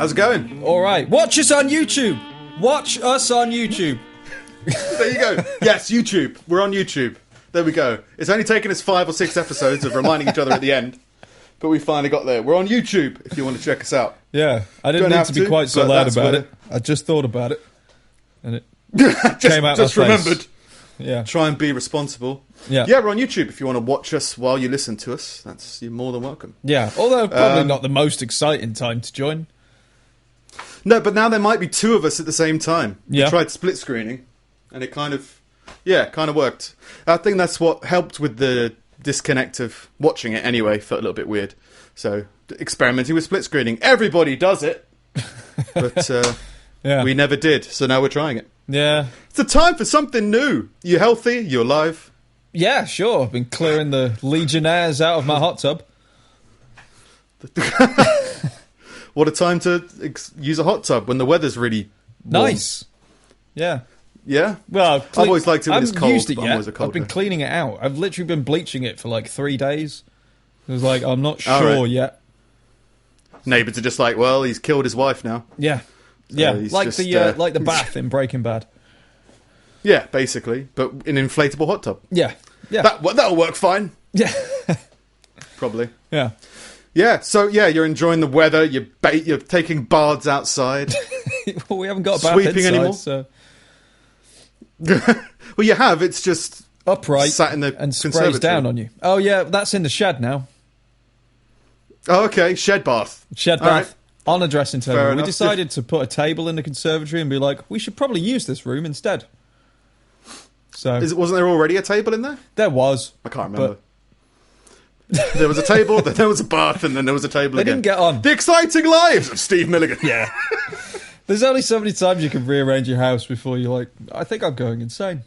How's it going? All right. Watch us on YouTube. Watch us on YouTube. There you go. Yes, YouTube. We're on YouTube. There we go. It's only taken us 5 or 6 episodes of reminding each other at the end, but we finally got there. We're on YouTube if you want to check us out. Yeah, I didn't need to be quite so loud about it. I just thought about it, and it came out just my face. remembered. Yeah. Try and be responsible. Yeah, we're on YouTube if you want to watch us while you listen to us. You're more than welcome. Yeah, although probably not the most exciting time to join. No, but now there might be 2 of us at the same time. Yeah. We tried split screening, and it kind of worked. I think that's what helped with the disconnect of watching it anyway. Felt a little bit weird. So, experimenting with split screening. Everybody does it. But we never did, so now we're trying it. Yeah. It's a time for something new. You healthy? You alive? Yeah, sure. I've been clearing the Legionnaires out of my hot tub. What a time to use a hot tub when the weather's really warm. Nice. Yeah. Yeah? Well, I've always liked it when it's cold, used it but yet. I'm always a cold I've been guy. cleaning it out. I've literally been bleaching it for like 3 days. It was like, I'm not sure yet. Neighbours are just like, well, he's killed his wife now. Yeah. Yeah, like the bath in Breaking Bad. Yeah, basically, but in an inflatable hot tub. Yeah. Yeah. That'll work fine. Yeah. Probably. Yeah. Yeah, so you're enjoying the weather, you're taking baths outside. Well, we haven't got a bath Sweeping inside, anymore? so... Well, you have, it's just upright sat in the and sprays conservatory. down on you. Oh, yeah, that's in the shed now. Oh, okay, shed bath. Shed All bath. right. On a dressing table. Fair We enough. decided to put a table in the conservatory and be like, we should probably use this room instead. So Wasn't there already a table in there? there was. I can't remember. There was a table, then there was a bath, and then there was a table They again. didn't get on. The exciting lives of Steve Milligan. Yeah. There's only so many times you can rearrange your house before you're like, I think I'm going insane.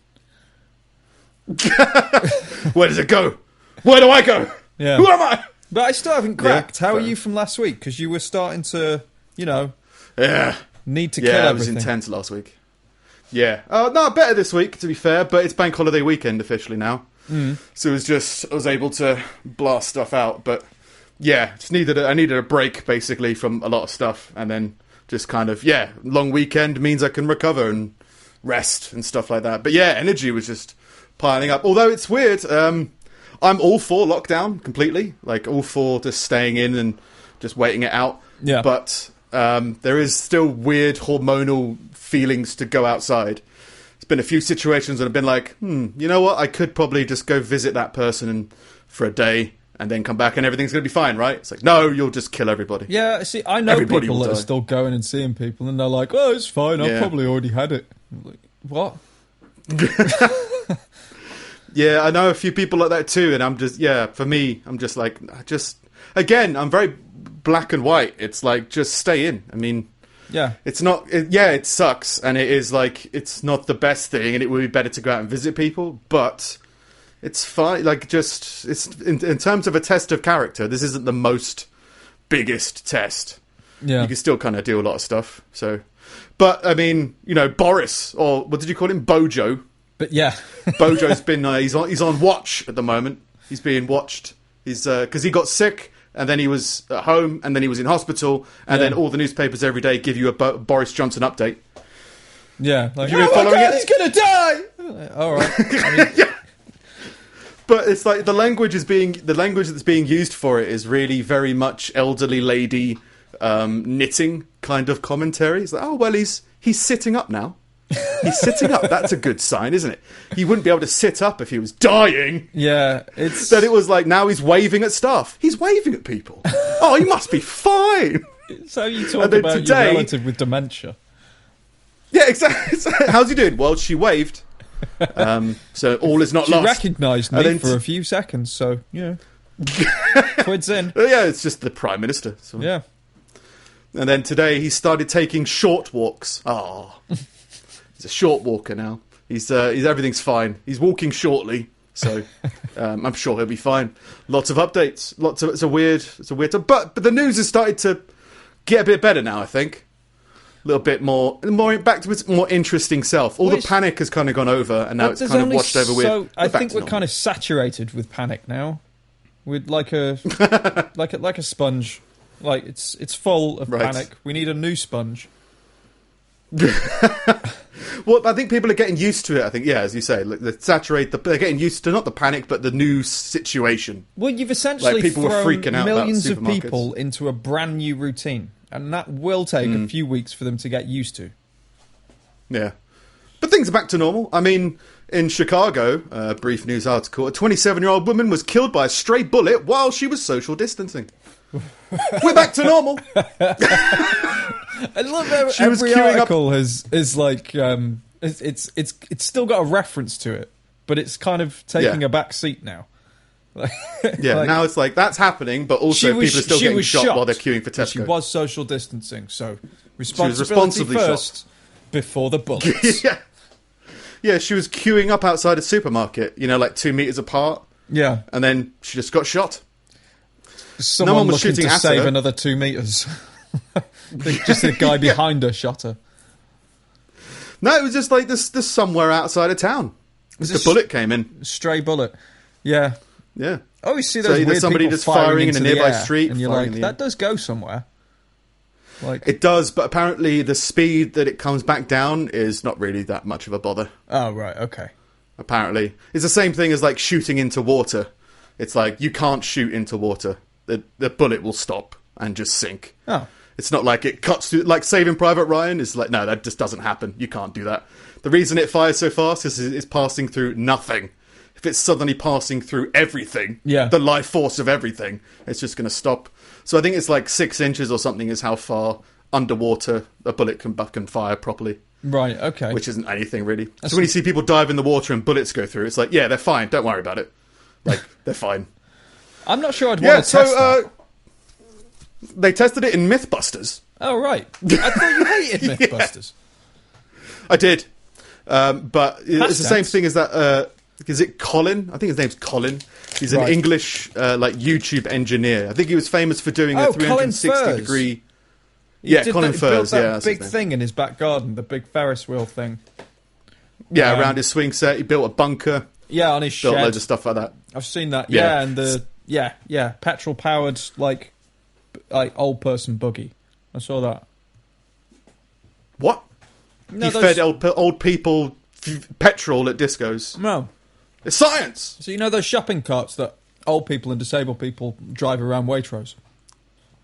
Where does it go? Where do I go? Yeah. Who am I? But I still haven't cracked. Yeah, How are fair. you from last week? Because you were starting to, Yeah. need to kill Yeah, it everything. was intense last week. Yeah. No, better this week, to be fair, but it's bank holiday weekend officially now. So it was I was able to blast stuff out, but yeah, I needed a break basically from a lot of stuff, and then just kind of, long weekend means I can recover and rest and stuff like that. But yeah, energy was just piling up. Although it's weird, I'm all for lockdown completely, like all for just staying in and just waiting it out. Yeah. But there is still weird hormonal feelings to go outside. There's been a few situations that have been like, you know what? I could probably just go visit that person for a day and then come back and everything's going to be fine, right? It's like, no, you'll just kill everybody. Yeah, see, I know Everybody people will that are die. still going and seeing people, and they're like, "Oh, it's fine. I've Yeah. probably already had it." I'm like, what? Yeah, I know a few people like that too, and I'm just, for me, I'm just like, again, I'm very black and white. It's like, just stay in. I mean, Yeah, it's not, it sucks, and it is like, it's not the best thing, and it would be better to go out and visit people, but it's fine. Like, just, it's in terms of a test of character, this isn't the biggest test. yeah. You can still kind of do a lot of stuff, so. But, I mean, Boris, or what did you call him? Bojo. But yeah, Bojo's been he's on watch at the moment. He's being watched. He's because he got sick and then he was at home and then he was in hospital and then all the newspapers every day give you a Boris Johnson update. yeah. Like, Have you been oh my following God, it? he's gonna die. All right. I mean, But it's like the language that's being used for it is really very much elderly lady knitting kind of commentary. It's like, oh well, he's sitting up now. He's sitting up. That's a good sign, isn't it? He wouldn't be able to sit up if he was dying. yeah, it's Then it was like, now he's waving at staff. He's waving at people. Oh, he must be fine. so you talk And then about today- your relative with dementia. Yeah, exactly. How's he doing? Well, she waved. So all is not She lost. recognised And me then for a few seconds, so quids in. Yeah, it's just the Prime Minister. So. Yeah, And then today he started taking short walks. Oh, he's a short walker now. He's everything's fine. He's walking shortly, so I'm sure he'll be fine. Lots of updates. It's a weird. But the news has started to get a bit better now. I think a little bit more back to its more interesting self. All the panic has kind of gone over, and now it's there's kind of only washed over with. I think we're kind of saturated with panic now. With like a like a sponge. Like, it's full of panic. We need a new sponge. Well, I think people are getting used to it. I think, yeah, as you say, like, they're getting used to not the panic, but the new situation. Well, you've essentially like, people thrown were freaking out millions about of people into a brand new routine, and that will take a few weeks for them to get used to. Yeah. But things are back to normal. I mean, in Chicago, a brief news article, a 27-year-old woman was killed by a stray bullet while she was social distancing. We're back to normal. I love how every article is like it's still got a reference to it, but it's kind of taking a back seat now. Now it's like that's happening, but also people are still getting shot while they're queuing for Tesco. She was social distancing, so responsibility first shot. Before the bullets. Yeah, she was queuing up outside a supermarket, like 2 meters apart. Yeah, and then she just got shot. Someone no one was shooting to save her. Another 2 meters. Just the guy behind her shot her. No, it was just like this somewhere outside of town. The bullet came in. Stray bullet. Yeah. Yeah. Oh, you see those weird somebody people just firing in a nearby air, street. And you're like, that does go somewhere. Like, it does, but apparently the speed that it comes back down is not really that much of a bother. Oh, right, okay. Apparently. It's the same thing as like shooting into water. It's like you can't shoot into water. The bullet will stop and just sink. Oh. It's not like it cuts through, like Saving Private Ryan is like, no, that just doesn't happen. You can't do that. The reason it fires so fast is it's passing through nothing. If it's suddenly passing through everything, the life force of everything, it's just going to stop. So I think it's like 6 inches or something is how far underwater a bullet can fire properly. Right, okay. Which isn't anything really. So when you see people dive in the water and bullets go through, it's like, yeah, they're fine. Don't worry about it. Like, they're fine. I'm not sure I'd want to test that. They tested it in Mythbusters. Oh, right. I thought you hated Mythbusters. I did. But it's the same thing as that... is it Colin? I think his name's Colin. He's an English YouTube engineer. I think he was famous for doing a 360-degree... Yeah, Colin Furze. He built that big thing in his back garden, the big Ferris wheel thing. Yeah, around his swing set. He built a bunker. Yeah, on his shed. Built loads of stuff like that. I've seen that. Yeah, and the... Yeah, petrol-powered, like old person buggy. I saw that. What? No, he fed old people petrol at discos. No. It's science! So you know those shopping carts that old people and disabled people drive around Waitrose?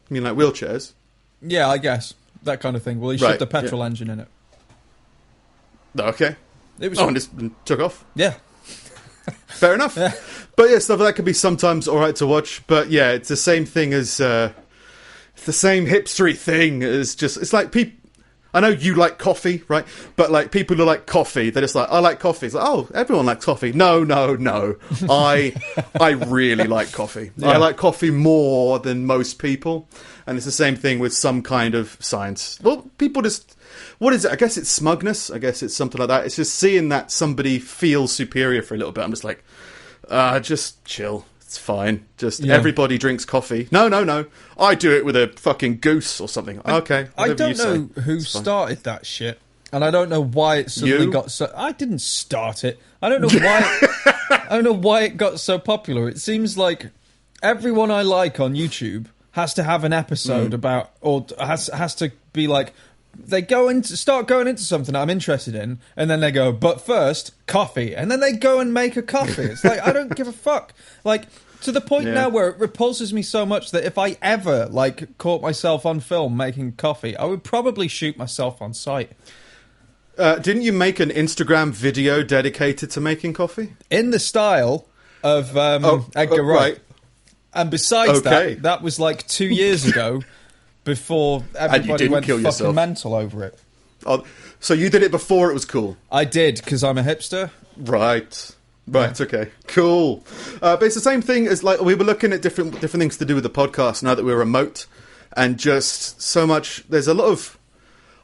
You mean like wheelchairs? Yeah, I guess. That kind of thing. Well, he shoved a petrol engine in it. Okay. And just took off? Yeah. Fair enough. Yeah. But yeah, stuff like that can be sometimes alright to watch. But yeah, it's the same thing as... it's the same hipstery thing as just... It's like people... I know you like coffee, right? But like people who like coffee, they're just like, I like coffee. It's like, oh, everyone likes coffee. No. I really like coffee. Yeah. I like coffee more than most people. And it's the same thing with some kind of science. Well, people just... What is it? I guess it's smugness. I guess it's something like that. It's just seeing that somebody feels superior for a little bit. I'm just like, just chill. It's fine. Just everybody drinks coffee. No. I do it with a fucking goose or something. Okay. I don't know who started that shit. And I don't know why it suddenly got so... I didn't start it. I don't know why... I don't know why it got so popular. It seems like everyone I like on YouTube has to have an episode about... Or has to be like... They start going into something I'm interested in, and then they go, but first, coffee. And then they go and make a coffee. It's like, I don't give a fuck. Like, to the point now where it repulses me so much that if I ever, caught myself on film making coffee, I would probably shoot myself on sight. Didn't you make an Instagram video dedicated to making coffee? In the style of Edgar Wright. And besides that was 2 years ago... Before everybody went fucking mental over it. Oh, so you did it before it was cool? I did, because I'm a hipster. Right, okay. Cool. But it's the same thing as, we were looking at different things to do with the podcast now that we're remote. And just so much... There's a lot of...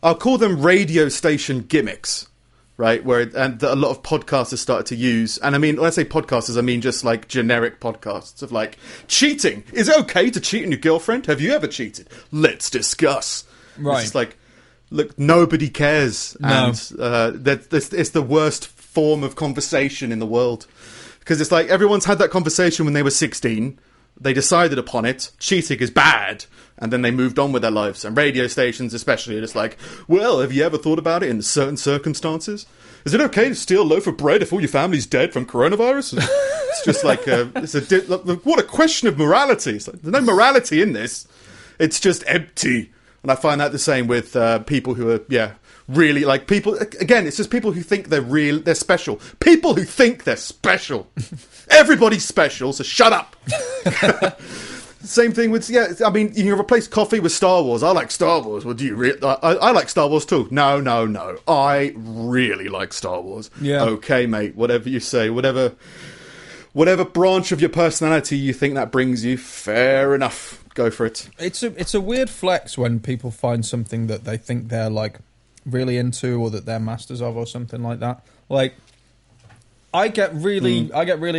I'll call them radio station gimmicks, right? And a lot of podcasters started to use. And I mean, when I say podcasters, I mean just generic podcasts of cheating. Is it okay to cheat on your girlfriend? Have you ever cheated? Let's discuss. Right. It's just look, nobody cares. No. And it's the worst form of conversation in the world. Because it's everyone's had that conversation when they were 16. they decided upon it. Cheating is bad. And then they moved on with their lives. And radio stations especially are just like, well, have you ever thought about it in certain circumstances? Is it okay to steal a loaf of bread if all your family's dead from coronavirus? It's just like, what a question of morality. It's like, there's no morality in this. It's just empty. And I find that the same with people who are, really like people. Again, it's just people who think they're special. People who think they're special. Everybody's special, so shut up. Same thing with, I mean, you can replace coffee with Star Wars. I like Star Wars. Well, do you I like Star Wars too. No. I really like Star Wars. Yeah. Okay, mate, whatever you say, whatever branch of your personality you think that brings you, fair enough. Go for it. It's a weird flex when people find something that they think they're, like, really into or that they're masters of or something like that. Like, I get really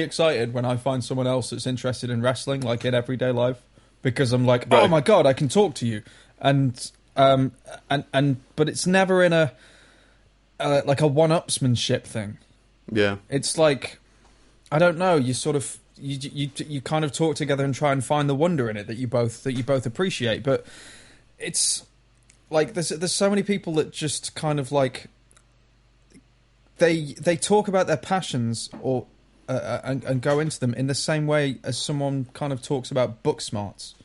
excited when I find someone else that's interested in wrestling, like in everyday life, because I'm like, oh my god, I can talk to you, and but it's never in a like a one-upsmanship thing. Yeah, it's like, I don't know, you sort of you kind of talk together and try and find the wonder in it that you both appreciate, but it's like there's so many people that just kind of like. They talk about their passions or and go into them in the same way as someone kind of talks about book smarts.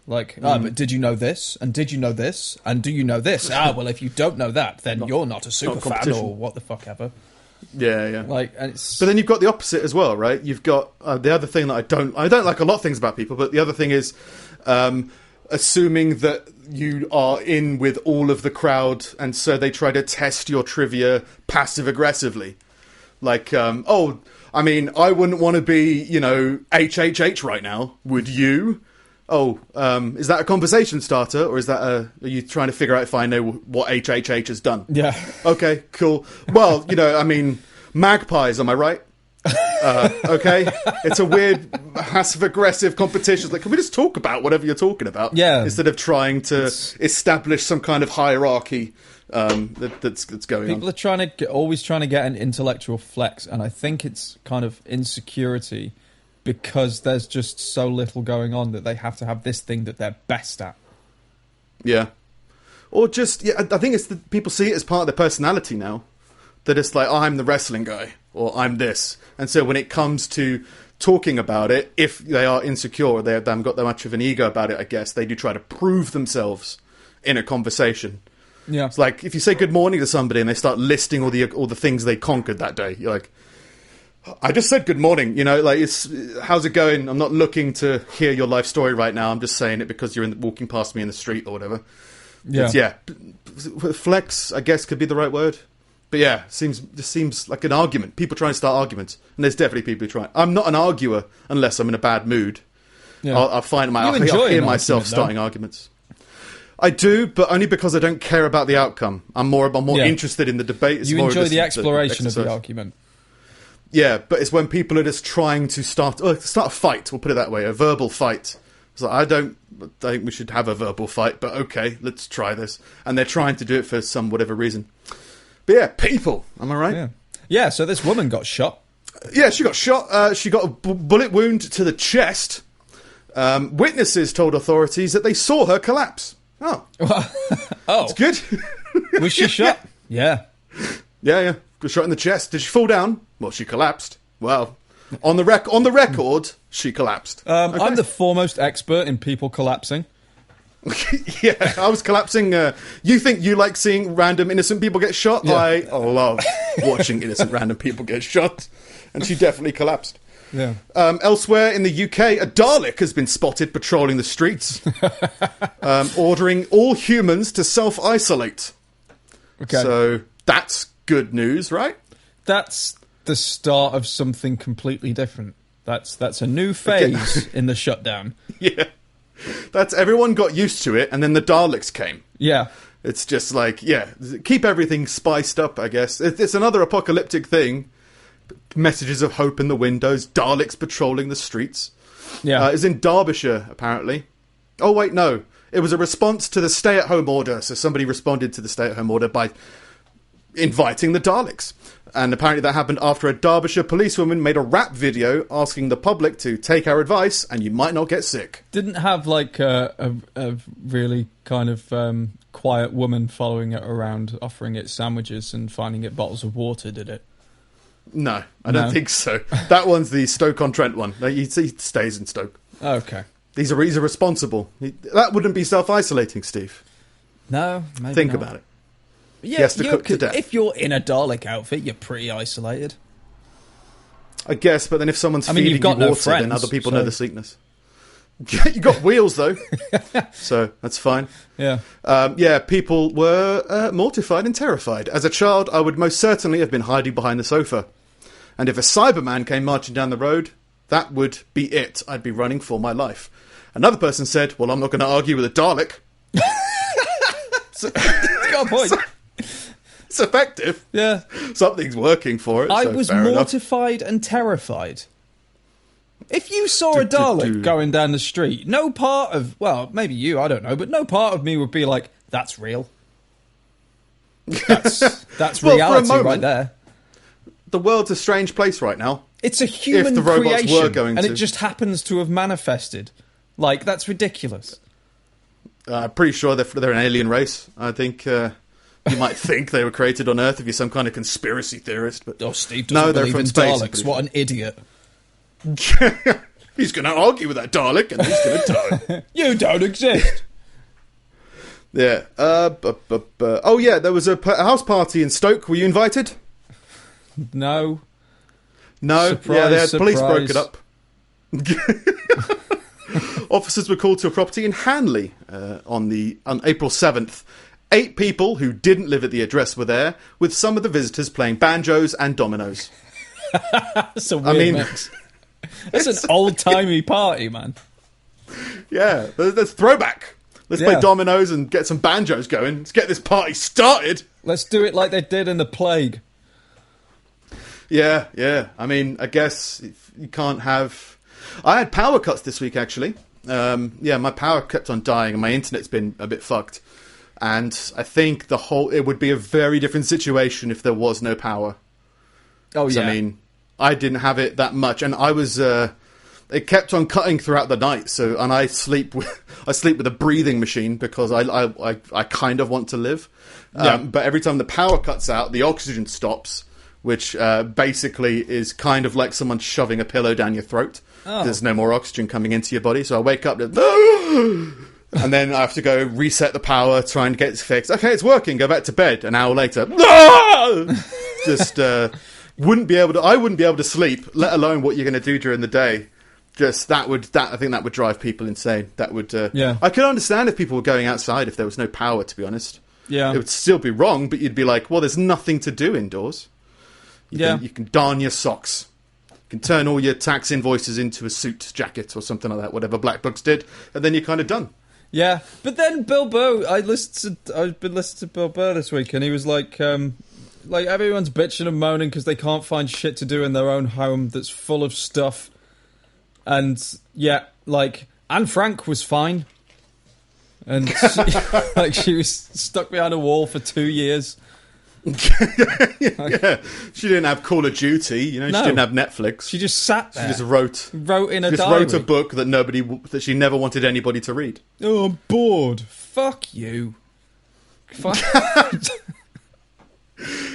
Like, but did you know this? And did you know this? And do you know this? Well, if you don't know that, then you're not a super fan or what the fuck ever. Yeah. Like, and it's... But then you've got the opposite as well, right? You've got the other thing that I don't like a lot of things about people, but the other thing is assuming that you are in with all of the crowd, and so they try to test your trivia passive-aggressively. Like, I mean, I wouldn't want to be, HHH right now, would you? Is that a conversation starter, or is that are you trying to figure out if I know what HHH has done? Yeah. Okay, cool. Well, I mean, magpies, am I right? Okay, it's a weird passive-aggressive competition. Like, can we just talk about whatever you're talking about? Yeah. Instead of trying to establish some kind of hierarchy that's going on. People are always trying to get an intellectual flex, and I think it's kind of insecurity because there's just so little going on that they have to have this thing that they're best at. Yeah, or just I think it's people see it as part of their personality now. That it's like, I'm the wrestling guy, or I'm this. And so when it comes to talking about it, if they are insecure, or they haven't got that much of an ego about it, I guess, they do try to prove themselves in a conversation. Yeah. It's like, if you say good morning to somebody and they start listing all the things they conquered that day, you're like, I just said good morning, like, how's it going? I'm not looking to hear your life story right now. I'm just saying it because you're walking past me in the street or whatever. Yeah. Flex, I guess, could be the right word. But yeah, seems like an argument. People trying to start arguments. And there's definitely people who try. I'm not an arguer unless I'm in a bad mood. Yeah. I'll hear myself starting arguments. I do, but only because I don't care about the outcome. I'm more interested in the debate. You enjoy the exploration of the argument. Yeah, but it's when people are just trying to start a fight, we'll put it that way, a verbal fight. It's like, I don't think we should have a verbal fight, but okay, let's try this. And they're trying to do it for some whatever reason. But yeah, people, am I right? Yeah, so this woman got shot. Yeah, she got shot. She got a bullet wound to the chest. Witnesses told authorities that they saw her collapse. Oh. It's good. Was she shot? Yeah. Yeah. Got shot in the chest. Did she fall down? Well, she collapsed. Well, on the record, she collapsed. Okay. I'm the foremost expert in people collapsing. Yeah, I was collapsing. You think you like seeing random innocent people get shot? Yeah. I love watching innocent random people get shot. And she definitely collapsed. Yeah. Elsewhere in the UK, a Dalek has been spotted patrolling the streets, ordering all humans to self-isolate. Okay. So that's good news, right? That's the start of something completely different. That's a new phase in the shutdown. Yeah. Everyone got used to it, and then the Daleks came. Yeah. It's just like, keep everything spiced up, I guess. It's another apocalyptic thing. Messages of hope in the windows, Daleks patrolling the streets. Yeah. It's in Derbyshire, apparently. Oh, wait, no. It was a response to the stay-at-home order, so somebody responded to the stay-at-home order by inviting the Daleks. And apparently that happened after a Derbyshire policewoman made a rap video asking the public to take our advice and you might not get sick. Didn't have like a really kind of quiet woman following it around, offering it sandwiches and finding it bottles of water, did it? No, I don't think so. That one's the Stoke-on-Trent one. He stays in Stoke. Okay. He's responsible. That wouldn't be self-isolating, Steve. No, maybe Think not. about it. Yeah, he has to cook to death. If you're in a Dalek outfit, you're pretty isolated. I guess, but then if someone's feeding you water, no friends, then other people know the sickness. You got wheels, though. So that's fine. Yeah. People were mortified and terrified. As a child, I would most certainly have been hiding behind the sofa. And if a Cyberman came marching down the road, that would be it. I'd be running for my life. Another person said, well, I'm not going to argue with a Dalek. Got a point. It's effective. Yeah. Something's working for it. I was mortified and terrified. If you saw a Dalek going down the street, no part of, well, maybe you, I don't know, but no part of me would be like, that's real. That's well, reality for a moment, right there. The world's a strange place right now. It's a human if the robots creation, were going and to. it just happens to have manifested. Like, that's ridiculous. I'm pretty sure they're an alien race. I think you might think they were created on Earth if you're some kind of conspiracy theorist. But Steve doesn't believe in space, Daleks. What an idiot. He's going to argue with that Dalek and he's going to die. You don't exist. Yeah. Oh, yeah, there was a house party in Stoke. Were you invited? No. Surprise, police broke it up. Officers were called to a property in Hanley on April 7th. 8 people who didn't live at the address were there, with some of the visitors playing banjos and dominoes. That's a weird mix. That's an old-timey party, man. Yeah, there's throwback. Let's play dominoes and get some banjos going. Let's get this party started. Let's do it like they did in the Plague. Yeah. I mean, I guess you can't have... I had power cuts this week, actually. My power kept on dying and my internet's been a bit fucked. And I think it would be a very different situation if there was no power. Oh, yeah. I mean, I didn't have it that much, and I was... it kept on cutting throughout the night, and I sleep with a breathing machine because I kind of want to live. But every time the power cuts out, the oxygen stops, which basically is kind of like someone shoving a pillow down your throat. Oh. There's no more oxygen coming into your body, so I wake up and then I have to go reset the power, try and get it fixed. Okay, it's working. Go back to bed. An hour later, just I wouldn't be able to sleep, let alone what you're going to do during the day. Just I think that would drive people insane. That would I could understand if people were going outside if there was no power, to be honest. Yeah. It would still be wrong, but you'd be like, well, there's nothing to do indoors. You can darn your socks. You can turn all your tax invoices into a suit jacket or something like that, whatever Black Books did, and then you're kind of done. Yeah, but then Bill Burr, I've been listening to Bill Burr this week, and he was like everyone's bitching and moaning because they can't find shit to do in their own home that's full of stuff. And Anne Frank was fine. And she was stuck behind a wall for 2 years. Yeah, she didn't have Call of Duty, she didn't have Netflix. She just sat there. She just wrote in a diary. Wrote a book that she never wanted anybody to read. Oh, I'm bored. Fuck you. Fuck.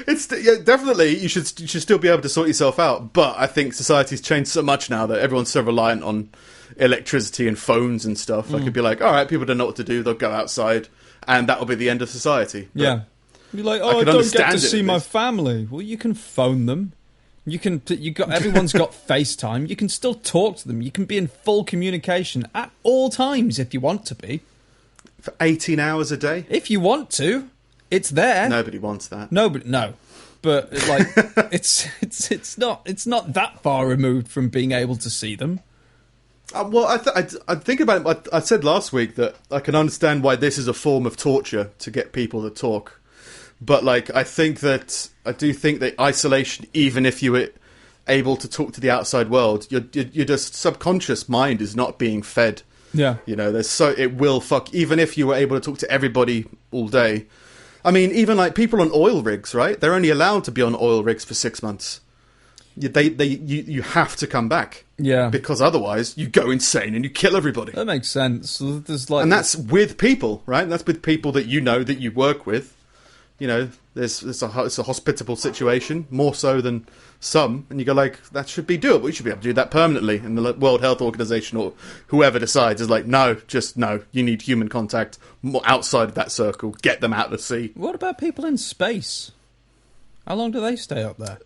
It's definitely you should still be able to sort yourself out, but I think society's changed so much now that everyone's so reliant on electricity and phones and stuff. I could be like, all right, people don't know what to do, they'll go outside, and that will be the end of society. But yeah. You're like, I don't get to see my family. Well, you can phone them. Everyone's got FaceTime. You can still talk to them. You can be in full communication at all times if you want to be. For 18 hours a day? If you want to. It's there. Nobody wants that. No. But it's not that far removed from being able to see them. Well, I think about it. I said last week that I can understand why this is a form of torture to get people to talk. But I do think that isolation, even if you were able to talk to the outside world, your just subconscious mind is not being fed. Yeah. It will fuck. Even if you were able to talk to everybody all day, I mean, even like people on oil rigs, right? They're only allowed to be on oil rigs for 6 months. You have to come back. Yeah. Because otherwise you go insane and you kill everybody. That makes sense. There's like... And that's with people, right? That's with people that you know, that you work with. You know, it's a hospitable situation, more so than some. And you go like, that should be doable. We should be able to do that permanently. And the World Health Organization or whoever decides is like, no, just no. You need human contact outside of that circle. Get them out of the sea. What about people in space? How long do they stay up there?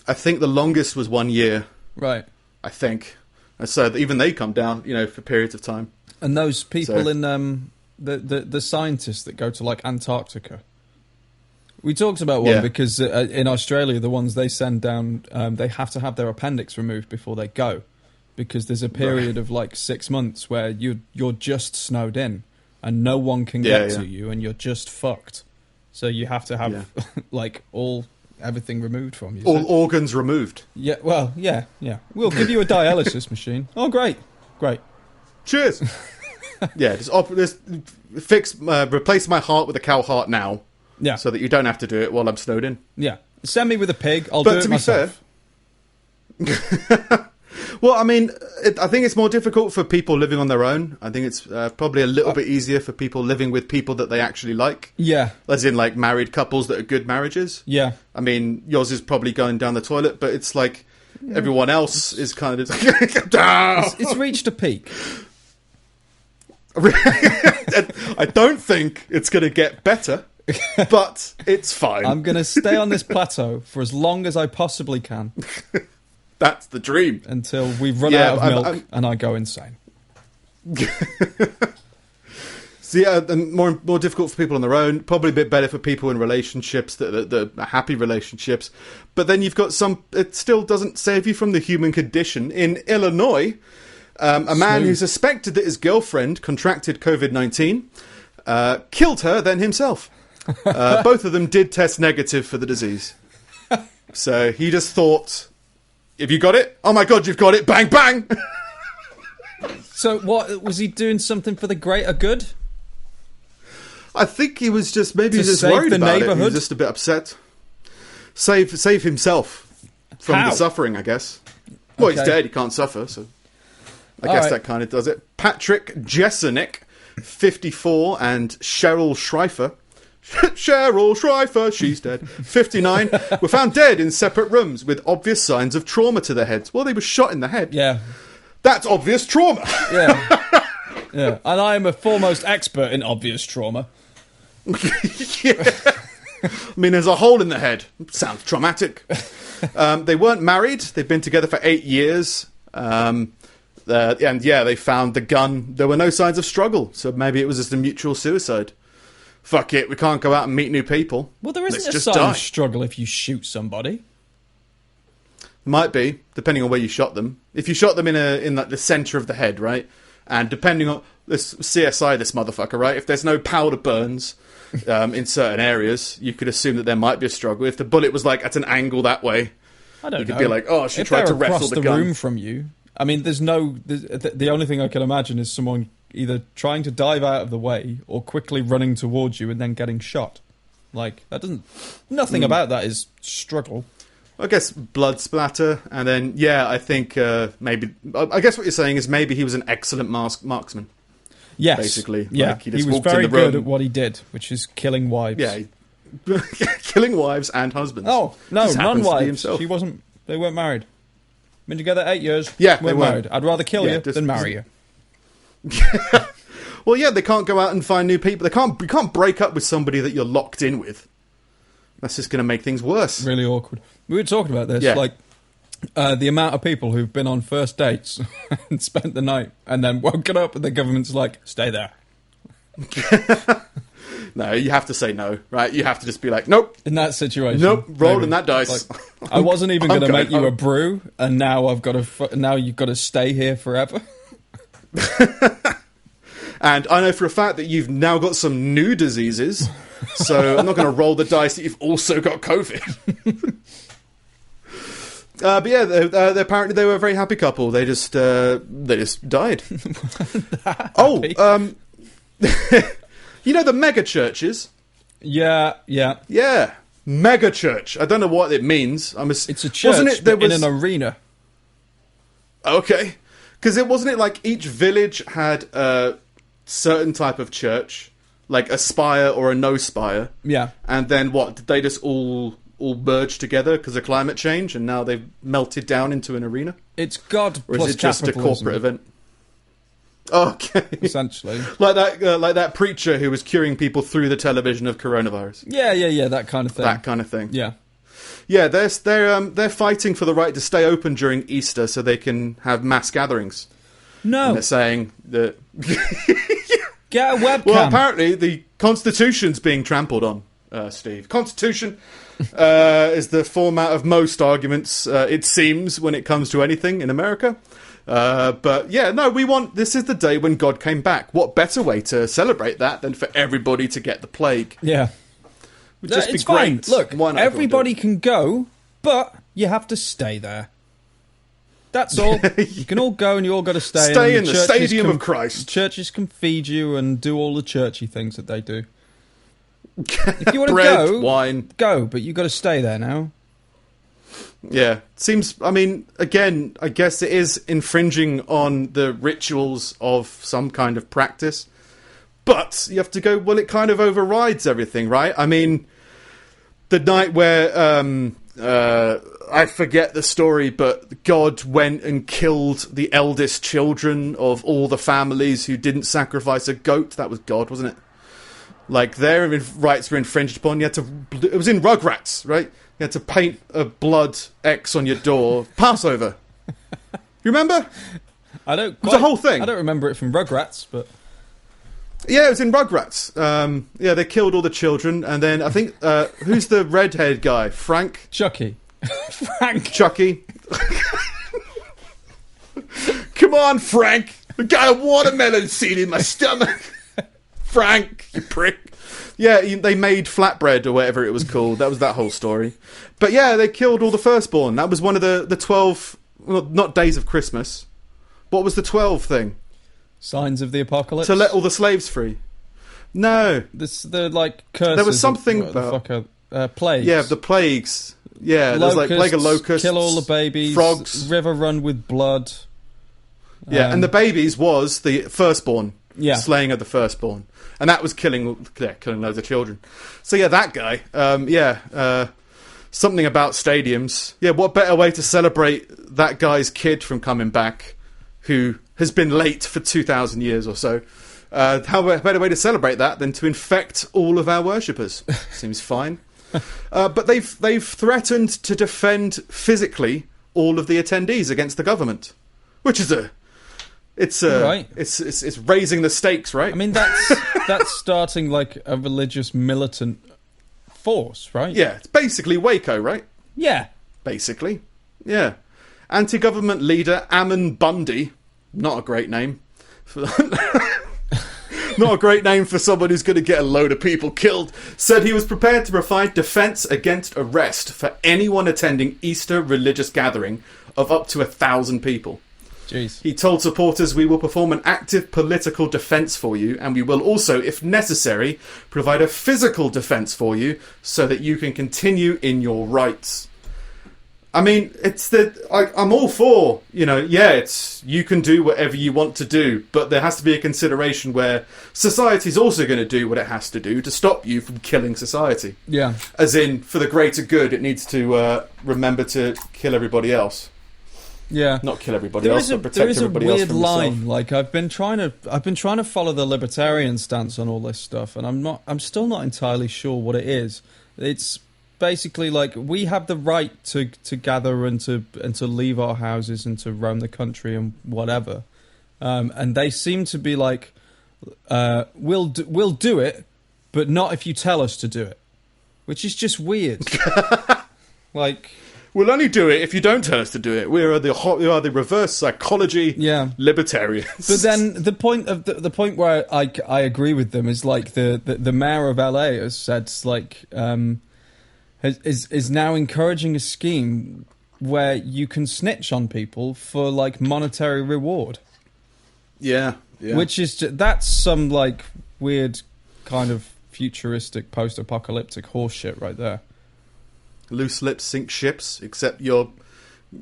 I think the longest was 1 year. Right. I think. And so even they come down, you know, for periods of time. And those people in the scientists that go to like Antarctica. We talked about one because in Australia, the ones they send down, they have to have their appendix removed before they go, because there's a period of like 6 months where you're just snowed in and no one can get to you and you're just fucked. So you have to have like everything removed from you. All organs removed. Yeah. Well, yeah. We'll give you a dialysis machine. Oh, great. Cheers. Just replace my heart with a cow heart now. Yeah. So that you don't have to do it while I'm snowed in. Yeah. Send me with a pig. I'll do it myself. But to be fair... Well, I mean, I think it's more difficult for people living on their own. I think it's probably a little bit easier for people living with people that they actually like. Yeah. As in, like, married couples that are good marriages. Yeah. I mean, yours is probably going down the toilet, but it's like everyone else is kind of... it's reached a peak. I don't think it's going to get better. But it's fine. I'm going to stay on this plateau for as long as I possibly can. That's the dream. Until we've run out of milk and I go insane. So yeah, and more difficult for people on their own. Probably a bit better for people in relationships that are happy relationships. But then you've got some... It still doesn't save you from the human condition. In Illinois, a man who suspected that his girlfriend contracted COVID-19 killed her, then himself. Both of them did test negative for the disease. So he just thought, have you got it? Oh my God, you've got it. Bang, bang. So what, was he doing something for the greater good? I think he was just, maybe he was just worried about it. He was just a bit upset. Save himself from the suffering, I guess. Well, he's dead. He can't suffer. So I guess that kind of does it. Patrick Jesenick, 54, and Cheryl Schreifer. Cheryl Schreifer, she's dead, 59, were found dead in separate rooms with obvious signs of trauma to their heads. Well, they were shot in the head. Yeah. That's obvious trauma. Yeah. Yeah. And I am a foremost expert in obvious trauma. Yeah. I mean, there's a hole in the head. Sounds traumatic. They weren't married. They've been together for 8 years. And they found the gun. There were no signs of struggle. So maybe it was just a mutual suicide. Fuck it, we can't go out and meet new people. Well, there isn't a sign of struggle if you shoot somebody. Might be, depending on where you shot them. If you shot them in like the centre of the head, right? And depending on this CSI, this motherfucker, right? If there's no powder burns in certain areas, you could assume that there might be a struggle. If the bullet was like at an angle that way, I don't know. You could be like, oh, she tried to wrestle the gun. Room from you. I mean, the only thing I can imagine is someone either trying to dive out of the way or quickly running towards you and then getting shot. Like, that doesn't... Nothing about that is struggle. I guess blood splatter, and then, I think maybe... I guess what you're saying is maybe he was an excellent marksman. Yes. Basically. Yeah, like, he was very good at what he did, which is killing wives. Yeah, killing wives and husbands. Oh, no, non-wives. She wasn't... They weren't married. Been together 8 years. Yeah, weren't married. I'd rather kill you than marry you. Well, yeah, they can't go out and find new people. You can't break up with somebody that you're locked in with. That's just going to make things worse. Really awkward. We were talking about this, like the amount of people who've been on first dates and spent the night and then woken up and the government's like, stay there. No, you have to say no, right? You have to just be like, nope. In that situation. Nope, rolling that dice. Like, I wasn't even going to make you a brew, and now now you've got to stay here forever. And I know for a fact that you've now got some new diseases, so I'm not going to roll the dice that you've also got COVID. But yeah, apparently they were a very happy couple. They just died. You know the Megachurches? Yeah. Yeah. Megachurch. I don't know what it means. It's a church, wasn't it, but in an arena. Okay. Because wasn't it like each village had a certain type of church, like a spire or a no spire? Yeah. And then what? Did they just all merge together because of climate change, and now they've melted down into an arena? It's God or plus is it just a capitalism. corporate event? Okay. Essentially. like that preacher who was curing people through the television of coronavirus. Yeah, that kind of thing. That kind of thing. Yeah. Yeah, they're fighting for the right to stay open during Easter so they can have mass gatherings. No. And they're saying that... Get a webcam. Well, apparently the Constitution's being trampled on, Steve. Constitution is the format of most arguments, it seems, when it comes to anything in America. But yeah, no, this is the day when God came back. What better way to celebrate that than for everybody to get the plague? Yeah. Would just it's be great. Fine. Look, everybody can go, but you have to stay there. That's all. You can all go and you all got to stay. Stay in the stadium of Christ. Churches can feed you and do all the churchy things that they do. If you want to Bread, go, wine. Go, but you got to stay there now. Yeah, seems, I mean, again, I guess it is infringing on the rituals of some kind of practice. But you have to go, well, it kind of overrides everything, right? I mean, the night where, I forget the story, but God went and killed the eldest children of all the families who didn't sacrifice a goat. That was God, wasn't it? Like, their rights were infringed upon. It was in Rugrats, right? You had to paint a blood X on your door. Passover. You remember? It was a whole thing. I don't remember it from Rugrats, but... Yeah, it was in Rugrats. Yeah, they killed all the children, and then I think... who's the redhead guy? Frank? Chucky. Frank. Chucky. Come on, Frank. I got a watermelon seed in my stomach. Frank, you prick. Yeah, they made flatbread or whatever it was called. That was that whole story. But yeah, they killed all the firstborn. That was one of the 12... Well, not days of Christmas. What was the 12 thing? Signs of the apocalypse? To let all the slaves free. No. The like curses. There was something about... plagues. Yeah, the plagues. Yeah, there's like plague of locusts. Kill all the babies. Frogs. River run with blood. Yeah, and the babies was the firstborn. Yeah. Slaying of the firstborn. And that was killing loads of children. So yeah, that guy. Something about stadiums. Yeah, what better way to celebrate that guy's kid from coming back, who has been late for 2,000 years or so. How better way to celebrate that than to infect all of our worshippers? Seems fine. But they've threatened to defend physically all of the attendees against the government, which is it's raising the stakes, right? I mean, that's starting like a religious militant force, right? Yeah, it's basically Waco, right? Yeah, basically, yeah. Anti-government leader Ammon Bundy, not a great name. Not a great name for someone who's going to get a load of people killed, said he was prepared to provide defence against arrest for anyone attending Easter religious gathering of up to 1,000 people. Jeez. He told supporters, "We will perform an active political defence for you, and we will also, if necessary, provide a physical defence for you so that you can continue in your rights." I mean, I'm all for, you can do whatever you want to do, but there has to be a consideration where society's also going to do what it has to do to stop you from killing society. Yeah. As in, for the greater good, it needs to remember to kill everybody else. Yeah. Not kill everybody else, but protect everybody else from yourself. There is a weird line. Like, I've been trying to follow the libertarian stance on all this stuff, and I'm still not entirely sure what it is. It's basically like we have the right to gather and to leave our houses and to roam the country and whatever, and they seem to be like, we'll do it, but not if you tell us to do it, which is just weird. Like, we'll only do it if you don't tell us to do it. We are the reverse psychology libertarians. But then the point where I agree with them is like the mayor of LA has said, like, is now encouraging a scheme where you can snitch on people for like monetary reward. Yeah. Which is that's some like weird kind of futuristic post-apocalyptic horse shit right there. Loose lips sink ships, except you're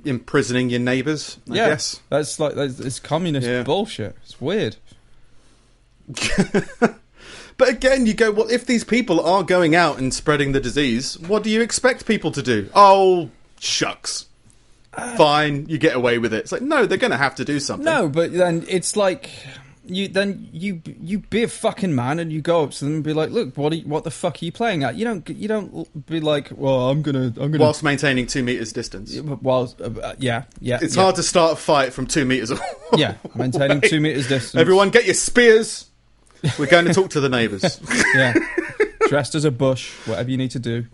imprisoning your neighbours, I guess. It's communist bullshit. It's weird. But again, you go, well, if these people are going out and spreading the disease, what do you expect people to do? Oh, shucks. Fine, you get away with it. It's like, no, they're going to have to do something. No, but then it's like... You be a fucking man and you go up to them and be like, look, what the fuck are you playing at? You don't be like, well, I'm gonna whilst maintaining 2 meters distance. It's hard to start a fight from 2 meters away. Yeah, maintaining 2 meters distance. Everyone, get your spears. We're going to talk to the neighbours. Yeah, dressed as a bush, whatever you need to do.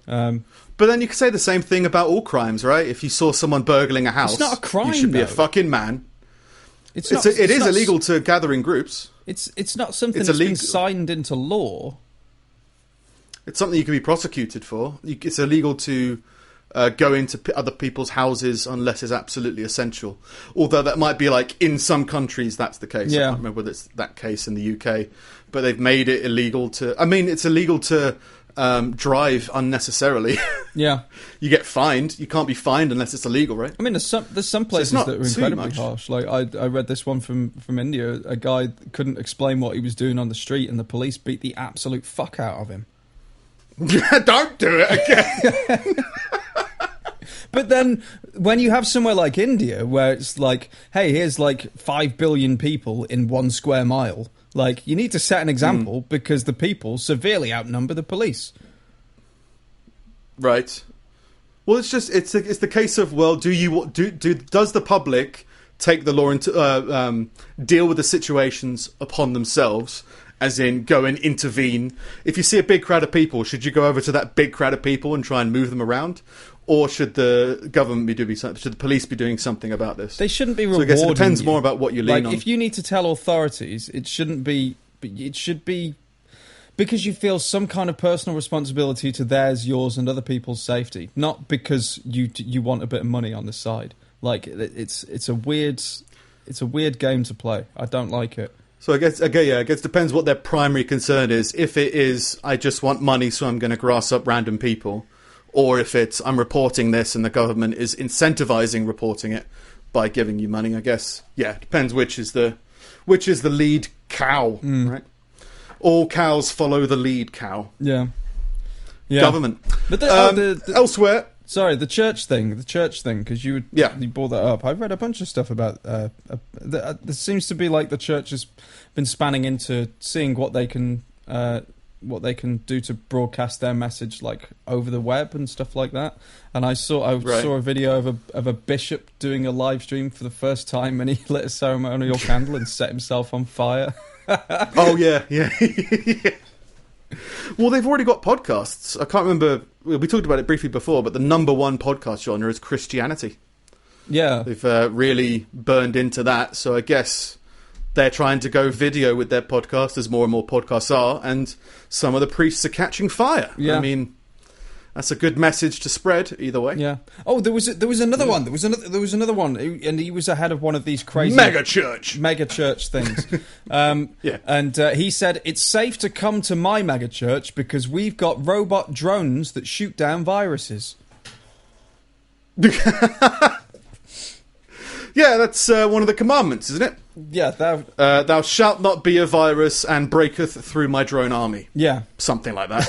But then you could say the same thing about all crimes, right? If you saw someone burgling a house, it's not a crime. You should be a fucking man. It is illegal to gather in groups. It's not something that's been signed into law. It's something you can be prosecuted for. It's illegal to go into other people's houses unless it's absolutely essential. Although that might be like in some countries that's the case. Yeah. I can't remember whether it's that case in the UK. But they've made it illegal to... I mean, it's illegal to drive unnecessarily. Yeah. You get fined. You can't be fined unless it's illegal, right? I mean, there's some places that are incredibly harsh. Like I read this one from India. A guy couldn't explain what he was doing on the street, and the police beat the absolute fuck out of him. Don't do it again. But then, when you have somewhere like India, where it's like, hey, here's like 5 billion people in 1 square mile, like, you need to set an example because the people severely outnumber the police. Right. Well, it's the case of, well, does the public take the law into deal with the situations upon themselves, as in go and intervene? If you see a big crowd of people, should you go over to that big crowd of people and try and move them around? Or should the government be doing something? Should the police be doing something about this? They shouldn't be rewarding. So I guess it depends more about what you lean on. Like, if you need to tell authorities, it shouldn't be... It should be because you feel some kind of personal responsibility to theirs, yours, and other people's safety, not because you want a bit of money on the side. Like, it's a weird game to play. I don't like it. So I guess it depends what their primary concern is. If it is, I just want money, so I'm going to grass up random people. Or if it's, I'm reporting this and the government is incentivizing reporting it by giving you money, I guess. Yeah, it depends which is the lead cow, right? All cows follow the lead cow. Yeah. Government. But elsewhere... Sorry, the church thing, because you brought that up. I've read a bunch of stuff about... there seems to be like the church has been spanning into seeing what they can do to broadcast their message, like over the web and stuff like that. And I saw a video of a bishop doing a live stream for the first time, and he lit a ceremonial candle and set himself on fire. Oh yeah. Well, they've already got podcasts. I can't remember. We talked about it briefly before, but the number one podcast genre is Christianity. Yeah, they've really burned into that. So I guess they're trying to go video with their podcast, as more and more podcasts are, and some of the priests are catching fire. Yeah. I mean, that's a good message to spread either way. Yeah. Oh, there was another one. There was another one, and he was ahead of one of these crazy megachurch things. Yeah. And he said it's safe to come to my megachurch because we've got robot drones that shoot down viruses. Yeah, that's one of the commandments, isn't it? Yeah, thou shalt not be a virus and breaketh through my drone army. Yeah. Something like that.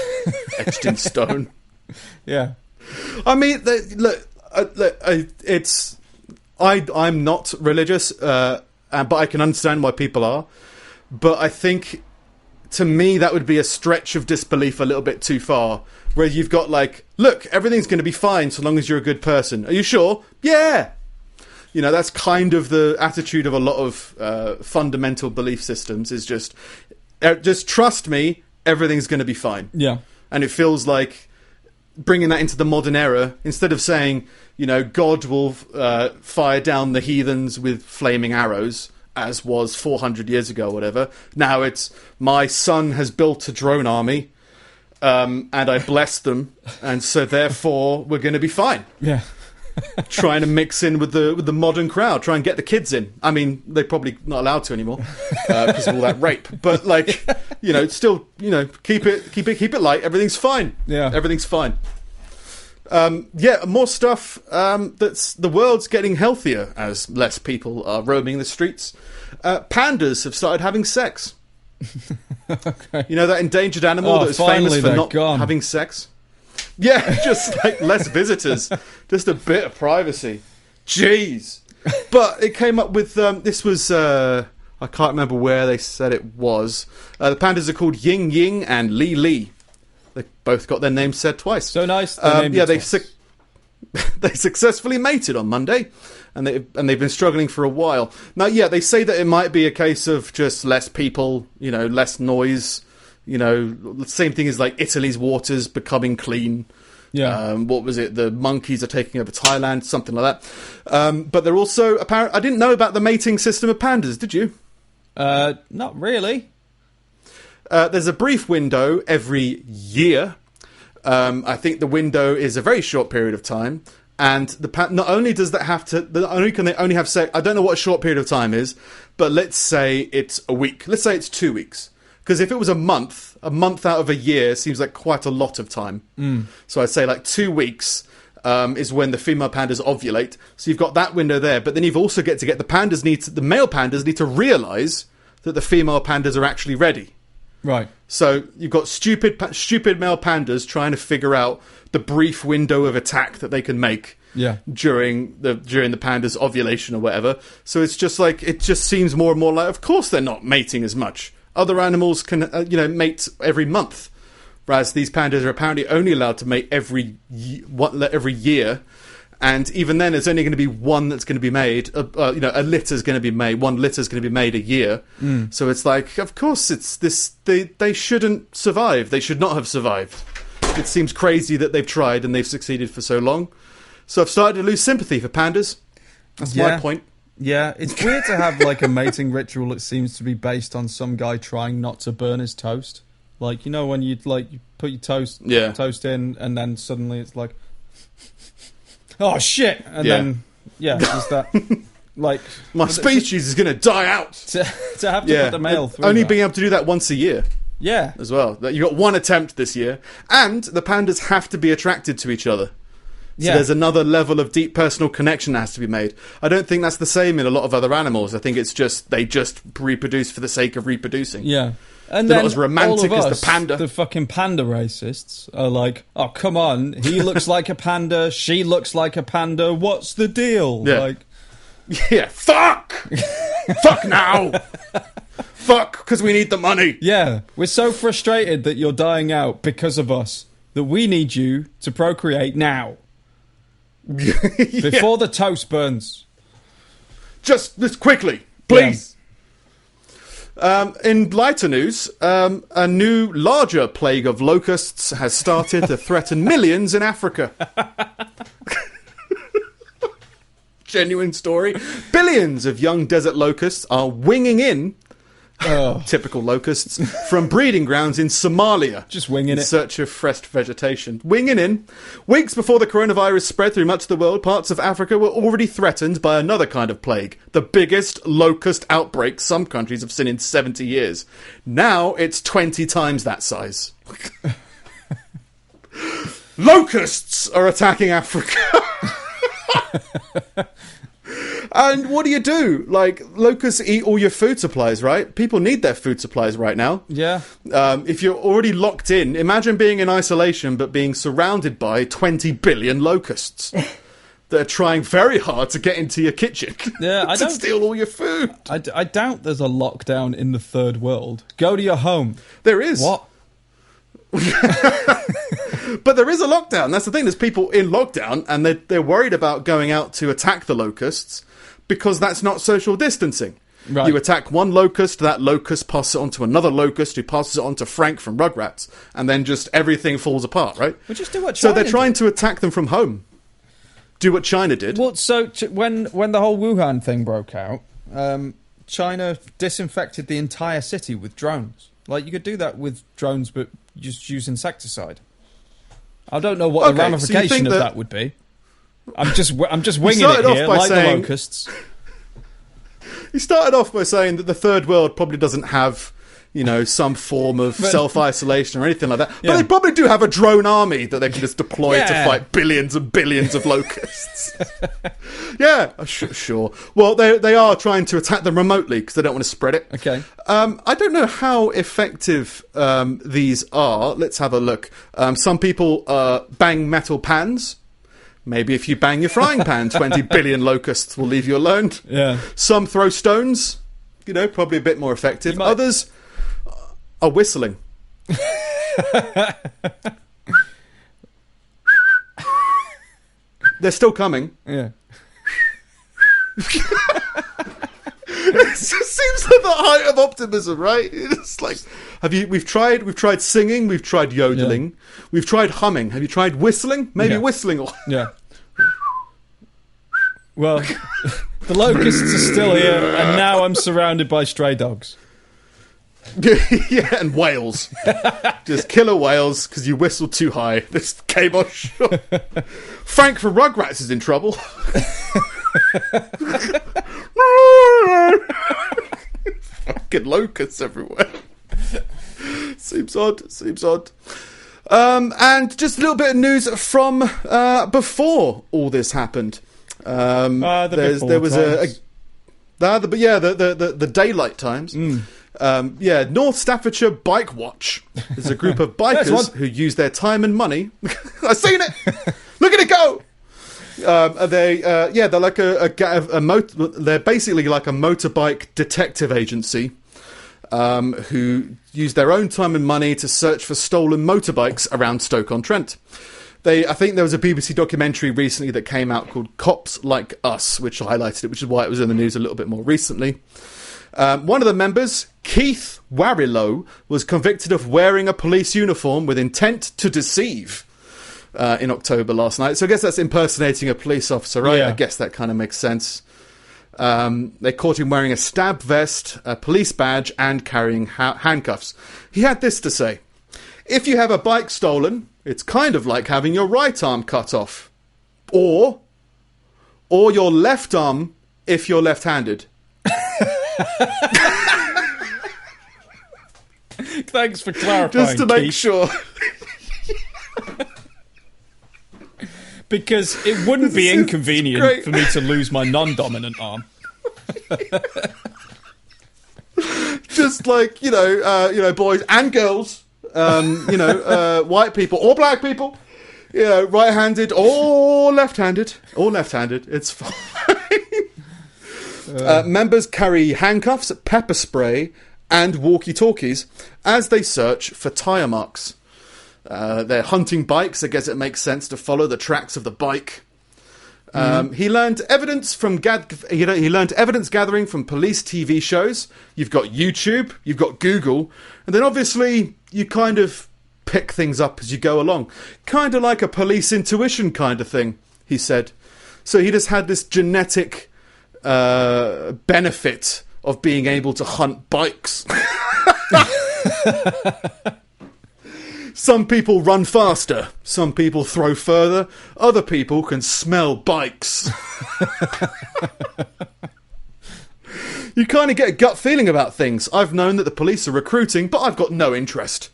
Etched in stone. Yeah. I mean, I'm not religious, but I can understand why people are. But I think, to me, that would be a stretch of disbelief a little bit too far. Where you've got like, look, everything's going to be fine so long as you're a good person. Are you sure? Yeah. You know, that's kind of the attitude of a lot of fundamental belief systems, is just trust me, everything's going to be fine. Yeah. And it feels like bringing that into the modern era, instead of saying, you know, God will fire down the heathens with flaming arrows, as was 400 years ago or whatever. Now it's, my son has built a drone army, and I blessed them, and so therefore we're going to be fine. Yeah. trying to mix in with the modern crowd, try and get the kids in. I mean, they're probably not allowed to anymore because of all that rape. But like, still, keep it light. Everything's fine. Yeah, everything's fine. More stuff. The world's getting healthier as less people are roaming the streets. Pandas have started having sex. Okay. You know that endangered animal that was famous for not having sex? Yeah, just like less visitors, just a bit of privacy. Jeez. But it came up with, this was, I can't remember where they said it was. The pandas are called Ying Ying and Li Li. They both got their names said twice. So nice. They successfully mated on Monday, and they've been struggling for a while. Now, they say that it might be a case of just less people, less noise. The same thing as like Italy's waters becoming clean. Yeah. What was it? The monkeys are taking over Thailand, something like that. But they're also I didn't know about the mating system of pandas. Did you? Not really. There's a brief window every year. I think the window is a very short period of time. And not only does that have to, not only can they only have sex. I don't know what a short period of time is, but let's say it's a week. Let's say it's 2 weeks. Because if it was a month out of a year seems like quite a lot of time. So I'd say like 2 weeks is when the female pandas ovulate. So you've got that window there. But then you've also the male pandas need to realise that the female pandas are actually ready. Right. So you've got stupid male pandas trying to figure out the brief window of attack that they can make. Yeah. During the panda's ovulation or whatever. So it's just like, it just seems more and more like, of course they're not mating as much. Other animals can, mate every month, whereas these pandas are apparently only allowed to mate every year, and even then, there's only going to be one that's going to be made. A litter's going to be made. One litter's going to be made a year. So it's like, of course, it's this. They shouldn't survive. They should not have survived. It seems crazy that they've tried and they've succeeded for so long. So I've started to lose sympathy for pandas. That's my point. Yeah, it's weird to have like a mating ritual that seems to be based on some guy trying not to burn his toast. Like, when you put your toast in and then suddenly it's like, oh shit, and then just that like my species is going to die out. To have to put the male through only that. being able to do that once a year. Yeah, as well. You got one attempt this year, and the pandas have to be attracted to each other. So there's another level of deep personal connection that has to be made. I don't think that's the same in a lot of other animals. I think it's just they just reproduce for the sake of reproducing. Yeah. And they're then not as romantic all of as the panda. The fucking panda racists are like, oh, come on. He looks like a panda. She looks like a panda. What's the deal? Yeah. Like, yeah, fuck! Fuck now! Fuck, because we need the money. Yeah. We're so frustrated that you're dying out because of us that we need you to procreate now. Before the toast burns. Just quickly, please. In lighter news, a new, larger plague of locusts has started to threaten millions in Africa. Genuine story. Billions of young desert locusts are winging in, typical locusts, from breeding grounds in Somalia. Just winging it. In search of fresh vegetation. Winging in. Weeks before the coronavirus spread through much of the world, parts of Africa were already threatened by another kind of plague. The biggest locust outbreak some countries have seen in 70 years. Now it's 20 times that size. Locusts are attacking Africa. And what do? Like, locusts eat all your food supplies, right? People need their food supplies right now. Yeah. If you're already locked in, imagine being in isolation but being surrounded by 20 billion locusts that are trying very hard to get into your kitchen to steal all your food. I doubt there's a lockdown in the third world. Go to your home. There is. What? But there is a lockdown. That's the thing. There's people in lockdown and they're worried about going out to attack the locusts because that's not social distancing. Right. You attack one locust, that locust passes it on to another locust who passes it on to Frank from Rugrats, and then just everything falls apart, right? Well, just do what So China they're trying to attack them from home. Do what China did. Well, so when the whole Wuhan thing broke out, China disinfected the entire city with drones. Like, you could do that with drones, but just use insecticide. I don't know what the ramification of that would be. I'm just winging it here, like the locusts. He started off by saying that the third world probably doesn't have, some form of self-isolation or anything like that. But they probably do have a drone army that they can just deploy to fight billions and billions of locusts. Sure. Well, they are trying to attack them remotely because they don't want to spread it. Okay. I don't know how effective these are. Let's have a look. Some people bang metal pans. Maybe if you bang your frying pan, 20 billion locusts will leave you alone. Yeah. Some throw stones, probably a bit more effective. Others are whistling. They're still coming. Yeah. It just seems like the height of optimism, right? It's like, we've tried singing, we've tried yodeling, we've tried humming. Have you tried whistling? Maybe whistling. Yeah. Well, the locusts are still here, and now I'm surrounded by stray dogs. Yeah, and whales. Just killer whales because you whistled too high. This came off short. Frank from Rugrats is in trouble. Fucking locusts everywhere. Seems odd. And just a little bit of news from before all this happened. There was the daylight times. North Staffordshire Bike Watch is a group of bikers who use their time and money. I've seen it. Look at it go. They're like they're basically like a motorbike detective agency who use their own time and money to search for stolen motorbikes around Stoke-on-Trent. I think there was a BBC documentary recently that came out called Cops Like Us, which highlighted it, which is why it was in the news a little bit more recently. One of the members, Keith Warrilow, was convicted of wearing a police uniform with intent to deceive in October last night. So I guess that's impersonating a police officer, right? Yeah. I guess that kind of makes sense. They caught him wearing a stab vest, a police badge, and carrying handcuffs. He had this to say: if you have a bike stolen, it's kind of like having your right arm cut off. Or your left arm if you're left-handed. Thanks for clarifying, just to make sure. Because it wouldn't be inconvenient for me to lose my non-dominant arm. Just like, boys and girls, white people or black people, right-handed or left-handed. It's fine. Members carry handcuffs, pepper spray, and walkie-talkies as they search for tyre marks. They're hunting bikes. I guess it makes sense to follow the tracks of the bike. He learned evidence gathering from police TV shows. You've got YouTube, you've got Google, and then obviously you kind of pick things up as you go along. Kind of like a police intuition kind of thing, he said. So he just had this genetic benefit of being able to hunt bikes. Some people run faster, some people throw further, other people can smell bikes. You kind of get a gut feeling about things. I've known that the police are recruiting, but I've got no interest.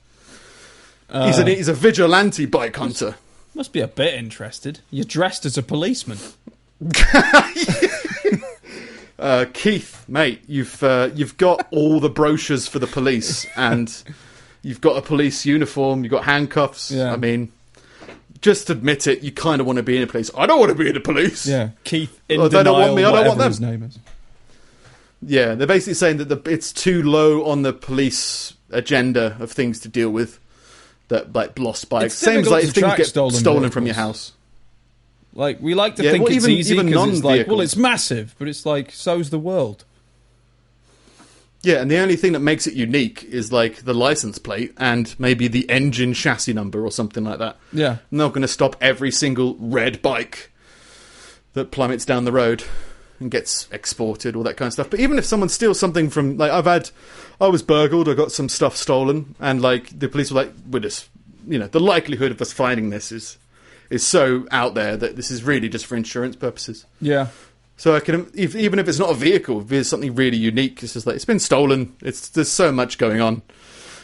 He's a vigilante bike hunter. Must be a bit interested. You're dressed as a policeman. Keith, mate, you've got all the brochures for the police, and you've got a police uniform, you've got handcuffs. Yeah. I mean, just admit it, you kind of want to be in the police. I don't want to be in the police. Yeah, Keith in they denial, don't want me, I don't want them. His name is. Yeah, they're basically saying that it's too low on the police agenda of things to deal with, that like lost bikes. Same as like if things get stolen from your house. Like, we like to think it's easy because it's like, well, it's massive, but it's like, so's the world. Yeah, and the only thing that makes it unique is like the license plate and maybe the engine chassis number or something like that. Yeah. I'm not going to stop every single red bike that plummets down the road and gets exported, all that kind of stuff. But even if someone steals something from, like, I was burgled, I got some stuff stolen, and like the police were like, the likelihood of us finding this is is so out there that this is really just for insurance purposes. Yeah. So I can, even if it's not a vehicle, if it's something really unique, it's just like, it's been stolen. There's so much going on.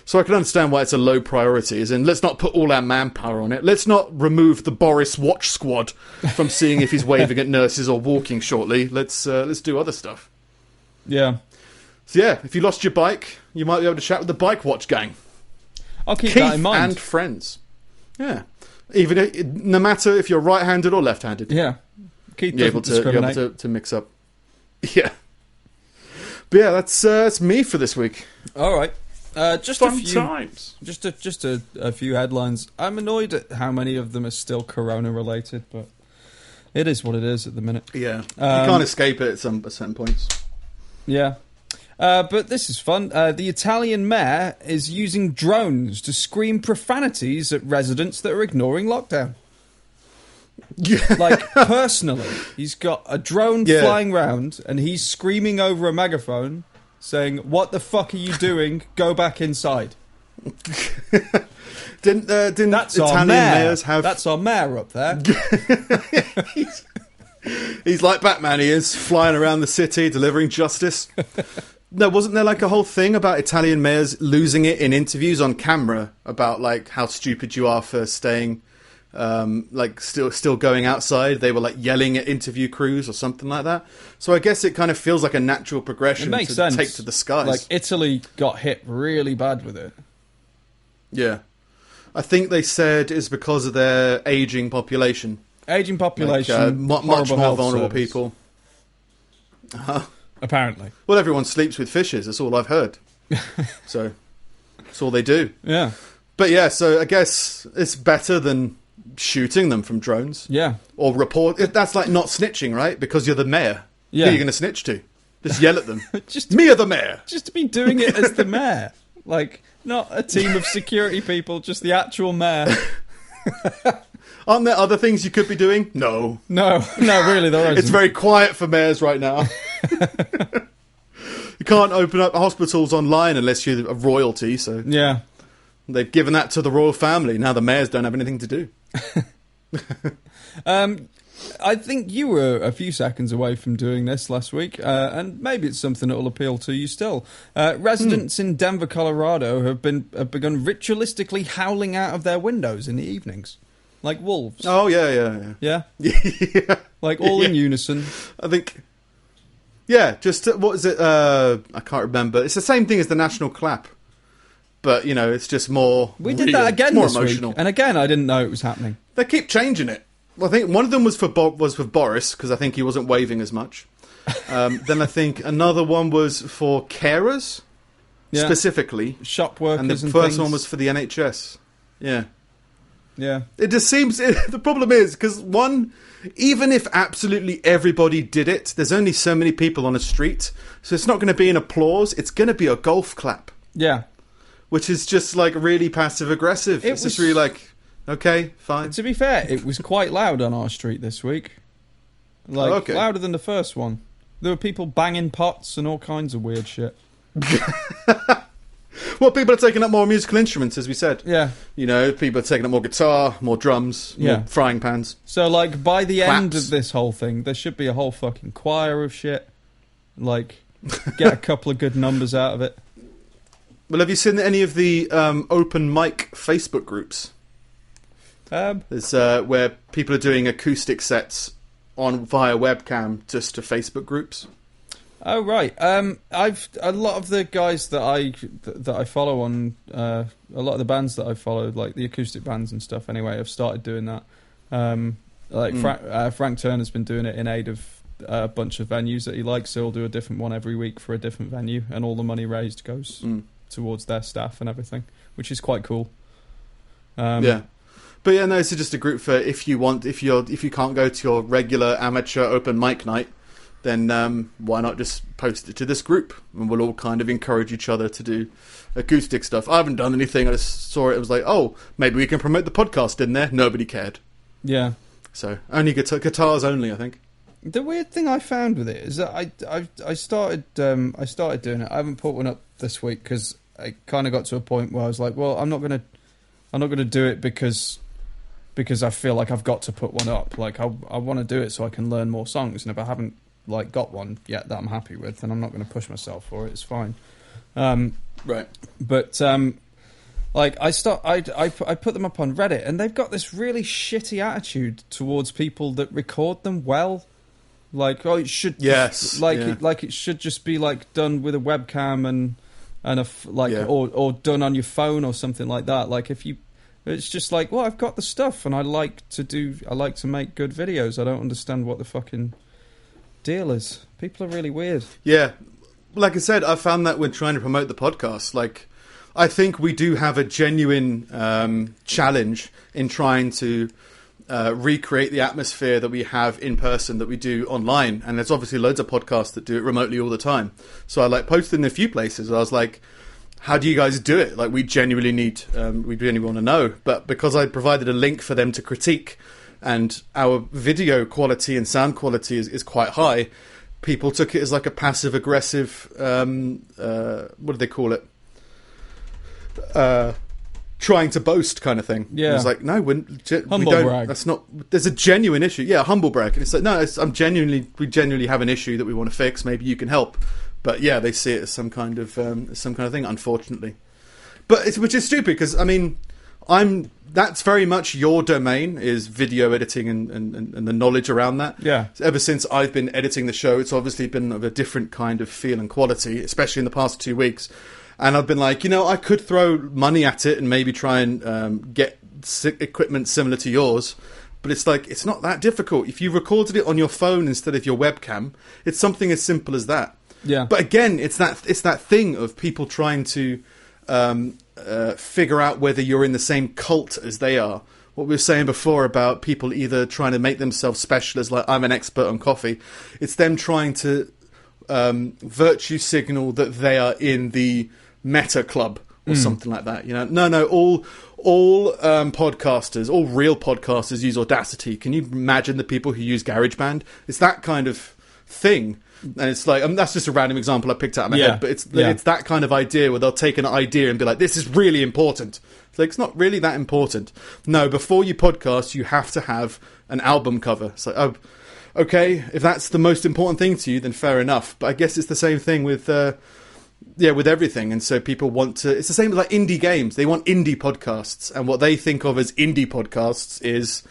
So I can understand why it's a low priority, as in, let's not put all our manpower on it. Let's not remove the Boris watch squad from seeing if he's waving at nurses or walking shortly. Let's do other stuff. Yeah. So yeah, if you lost your bike, you might be able to chat with the Bike Watch gang. I'll keep Keith that in mind. And friends. Yeah. No matter if you're right-handed or left-handed. Yeah. Keith you're able to mix up. Yeah. But yeah, that's me for this week. All right. Just Fun a few times. Just a few headlines. I'm annoyed at how many of them are still Corona related, but it is what it is at the minute. Yeah, you can't escape it at certain points. Yeah, but this is fun. The Italian mayor is using drones to scream profanities at residents that are ignoring lockdown. Yeah. Like, personally, he's got a drone flying round and he's screaming over a megaphone, saying, "What the fuck are you doing? Go back inside." Didn't that's Italian mayors have... That's our mayor up there. He's like Batman, he is, flying around the city, delivering justice. No, wasn't there like a whole thing about Italian mayors losing it in interviews on camera about like how stupid you are for staying... like still going outside? They were like yelling at interview crews or something like that. So I guess it kind of feels like a natural progression to sense. Take to the skies. Like Italy got hit really bad with it. Yeah, I think they said it's because of their aging population. Aging population, like, much more vulnerable service. people. Apparently. Well, everyone sleeps with fishes. That's all I've heard. So that's all they do. Yeah. But yeah, so I guess it's better than shooting them from drones. Yeah. Or report. That's like not snitching, right? Because you're the mayor. Yeah. Who are you going to snitch to? Just yell at them. Just me or the mayor? Just to be doing it as the mayor. Like, not a team of security people, just the actual mayor. Aren't there other things you could be doing? No, really, there isn't. It's very quiet for mayors right now. You can't open up hospitals online unless you're a royalty, so... Yeah. They've given that to the royal family. Now the mayors don't have anything to do. I think you were a few seconds away from doing this last week, and maybe it's something that will appeal to you still. Residents in Denver, Colorado have begun ritualistically howling out of their windows in the evenings. Like wolves. Oh, yeah. Yeah? Yeah. Like all in unison. I think... Yeah, just... What is it? I can't remember. It's the same thing as the national clap. But, you know, it's just more... We did that again more this emotional. week. And again, I didn't know it was happening. They keep changing it. Well, I think one of them was with Boris, because I think he wasn't waving as much. Then I think another one was for carers, specifically. Shop workers and the first things. one was for the NHS. Yeah. Yeah. It just seems... the problem is, because even if absolutely everybody did it, there's only so many people on a street, so it's not going to be an applause, it's going to be a golf clap. Yeah. Which is just, like, really passive-aggressive. It's just really like, okay, fine. To be fair, it was quite loud on our street this week. Like, louder than the first one. There were people banging pots and all kinds of weird shit. Well, people are taking up more musical instruments, as we said. Yeah. You know, people are taking up more guitar, more drums, more frying pans. So, like, by the end claps. of this whole thing, there should be a whole fucking choir of shit. Like, get a couple of good numbers out of it. Well, have you seen any of the open mic Facebook groups? There's where people are doing acoustic sets via webcam just to Facebook groups. Oh right. I've a lot of the guys that I follow on a lot of the bands that I follow, like the acoustic bands and stuff. Anyway, have started doing that. Frank Turner's been doing it in aid of a bunch of venues that he likes. So he'll do a different one every week for a different venue, and all the money raised goes towards their staff and everything, which is quite cool. Yeah. But yeah, no, it's just a group for if you can't go to your regular amateur open mic night, then why not just post it to this group, and we'll all kind of encourage each other to do acoustic stuff. I haven't done anything. I just saw it. It was like, oh, maybe we can promote the podcast in there. Nobody cared. Yeah. So only guitars only, I think. The weird thing I found with it is that I started doing it. I haven't put one up this week because I kind of got to a point where I was like, well, I'm not gonna do it because because I feel like I've got to put one up. Like, I want to do it so I can learn more songs, and if I haven't like got one yet that I'm happy with, then I'm not going to push myself for it. It's fine. Right. But like I put them up on Reddit, and they've got this really shitty attitude towards people that record them well. Like, oh, it should it should just be like done with a webcam and or done on your phone or something like that. Like, it's just like, well, I've got the stuff, and I like to make good videos. I don't understand what the fucking deal is. People are really weird. Yeah, like I said, I found that when trying to promote the podcast, like, I think we do have a genuine challenge in trying to recreate the atmosphere that we have in person that we do online. And there's obviously loads of podcasts that do it remotely all the time. So I like posted in a few places. I was like, how do you guys do it? Like, we genuinely want to know. But because I provided a link for them to critique, and our video quality and sound quality is quite high, people took it as like a passive aggressive, what do they call it? Trying to boast kind of thing. Yeah. And it's like, no, we don't. Brag. That's not. There's a genuine issue. Yeah, humble brag. And it's like, no, we genuinely have an issue that we want to fix. Maybe you can help. But yeah, they see it as some kind of thing, unfortunately. But which is stupid, because I mean, that's very much your domain, is video editing and the knowledge around that. Yeah. Ever since I've been editing the show, it's obviously been of a different kind of feel and quality, especially in the past 2 weeks. And I've been like, I could throw money at it and maybe try and get equipment similar to yours. But it's like, it's not that difficult. If you recorded it on your phone instead of your webcam, it's something as simple as that. Yeah. But again, it's that thing of people trying to figure out whether you're in the same cult as they are. What we were saying before about people either trying to make themselves special, as like, I'm an expert on coffee. It's them trying to virtue signal that they are in the Meta Club or something like that. No, all podcasters, all real podcasters use Audacity. Can you imagine the people who use GarageBand? It's that kind of thing. And it's like, that's just a random example I picked out of my head, but it's that kind of idea where they'll take an idea and be like, this is really important. It's like, it's not really that important. No, before you podcast, you have to have an album cover. It's like, oh, okay, if that's the most important thing to you, then fair enough. But I guess it's the same thing with everything. And so people want to, it's the same with like indie games. They want indie podcasts. And what they think of as indie podcasts is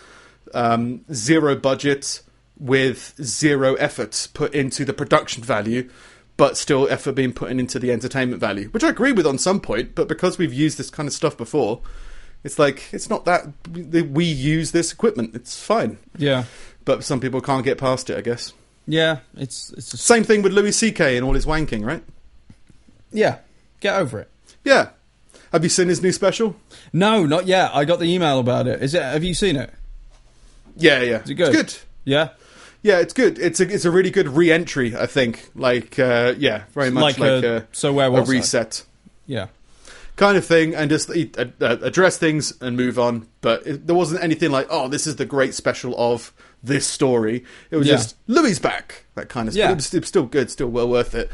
zero budget with zero effort put into the production value, but still effort being put into the entertainment value, which I agree with on some point. But because we've used this kind of stuff before, it's like, it's not that we use this equipment. It's fine. Yeah. But some people can't get past it, I guess. Yeah, it's just... Same thing with Louis C.K. and all his wanking, right? Yeah, get over it. Yeah. Have you seen his new special? No, not yet. I got the email about it. Have you seen it? Yeah. Is it good? It's good. Yeah? Yeah, it's good. It's a really good re-entry, I think. Like, very much like So Where Was a reset. Yeah. Kind of thing, and just address things and move on. But there wasn't anything like, oh, this is the great special of this story. It was just, Louis back, that kind of stuff. It was still good, still well worth it.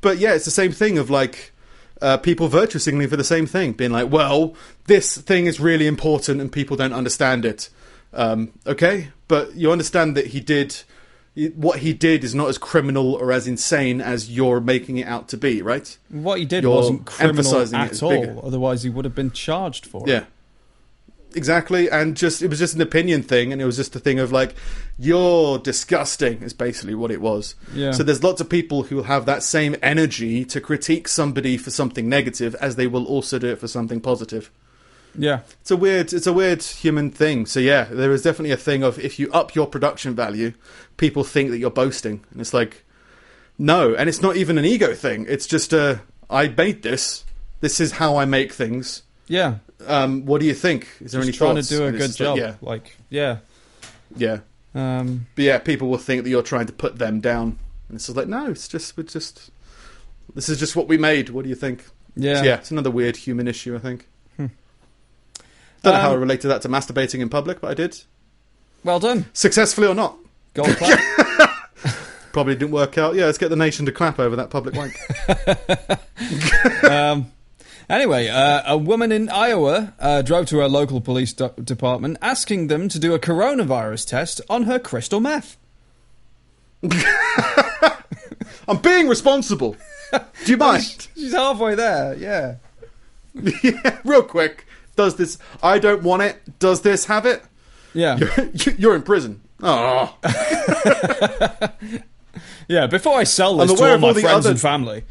But yeah, it's the same thing of like people virtue signaling for the same thing, being like, well, this thing is really important and people don't understand it. Okay, but you understand that what he did is not as criminal or as insane as you're making it out to be, right? What he did wasn't criminal at all. Otherwise, he would have been charged for it. Yeah, exactly. And it was just an opinion thing, and it was just a thing of like, you're disgusting is basically what it was. Yeah. So there's lots of people who will have that same energy to critique somebody for something negative as they will also do it for something positive. Yeah. It's a weird human thing. So yeah, there is definitely a thing of, if you up your production value, people think that you're boasting. And it's like, no. And it's not even an ego thing. It's just I made this. This is how I make things. Yeah. What do you think? Is there any thoughts? Trying to do a good job. Yeah. Yeah. But yeah, people will think that you're trying to put them down. And it's just like, no, this is just what we made. What do you think? Yeah. So yeah, it's another weird human issue, I think. Don't know how I related that to masturbating in public, but I did. Well done. Successfully or not. Gold clap. Probably didn't work out. Yeah, let's get the nation to clap over that public wank. Anyway, a woman in Iowa drove to her local police department asking them to do a coronavirus test on her crystal meth. I'm being responsible. Do you mind? She's halfway there, yeah. Yeah, real quick. Does this... I don't want it. Does this have it? Yeah. You're in prison. Oh. Yeah, before I sell this to all my friends and family,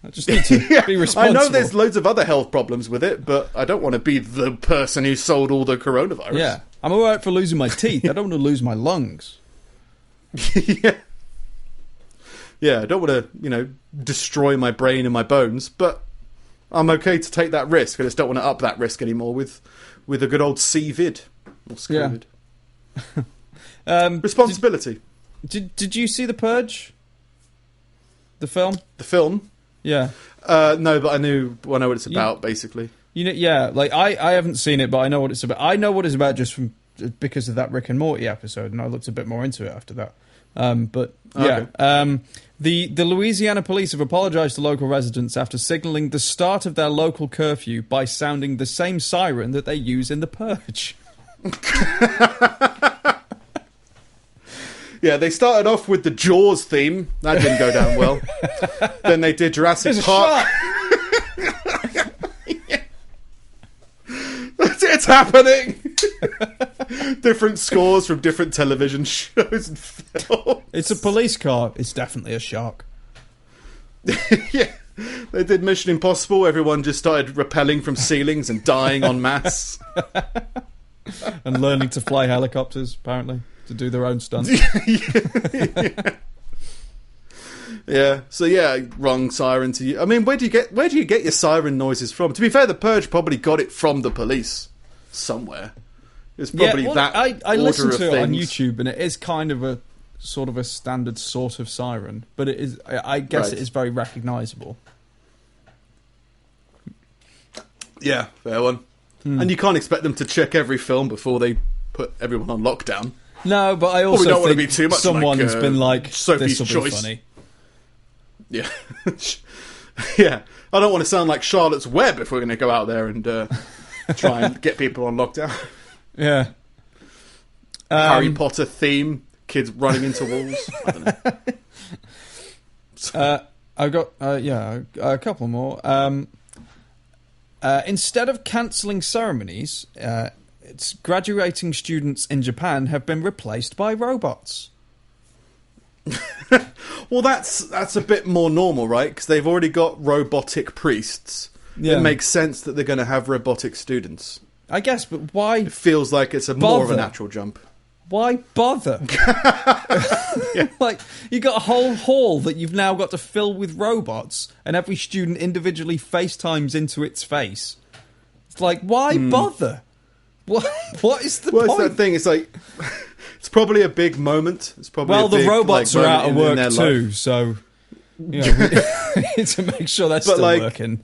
I just need to be responsible. I know there's loads of other health problems with it, but I don't want to be the person who sold all the coronavirus. Yeah, I'm alright for losing my teeth. I don't want to lose my lungs. Yeah. Yeah, I don't want to, destroy my brain and my bones, but I'm okay to take that risk. I just don't want to up that risk anymore with a good old C-vid. Or Scovid. Yeah. Responsibility. Did you see The Purge? The film? The film? Yeah. No, but I know what it's about, basically. Yeah, like I haven't seen it, but I know what it's about. I know what it's about just because of that Rick and Morty episode, and I looked a bit more into it after that. But yeah, okay. The Louisiana police have apologized to local residents after signaling the start of their local curfew by sounding the same siren that they use in The Purge. Yeah, they started off with the Jaws theme. That didn't go down well. Then they did Jurassic Park. It's happening. Different scores from different television shows and films. It's a police car. It's definitely a shark. Yeah. They did Mission Impossible. Everyone just started rappelling from ceilings and dying en masse. And learning to fly helicopters, apparently, to do their own stunts. Yeah. So yeah, wrong siren to you. I mean, where do you get your siren noises from? To be fair, The Purge probably got it from the police somewhere. It's probably that. I listened to it on things. YouTube, and it is kind of a sort of a standard sort of siren, but it is. I guess it is very recognisable. Yeah, fair one. And you can't expect them to check every film before they put everyone on lockdown. No, but I also we don't think want to be too much someone's been like, Sophie's this will be Choice. funny. Yeah. Yeah. I don't want to sound like Charlotte's Web if we're going to go out there and try and get people on lockdown. Yeah. Harry Potter theme, kids running into walls. I don't know. I've got a couple more. Instead of cancelling ceremonies, it's graduating students in Japan have been replaced by robots. Well, that's a bit more normal, right? Because they've already got robotic priests. Yeah. It makes sense that they're going to have robotic students. I guess, but why? It feels like it's more of a natural jump. Why bother? Yeah. Like, you got a whole hall that you've now got to fill with robots, and every student individually FaceTimes into its face. It's like, why bother? What is the point? It's that thing. It's like, it's probably a big moment. It's probably the robots are out of work too, so we need to make sure they're still working.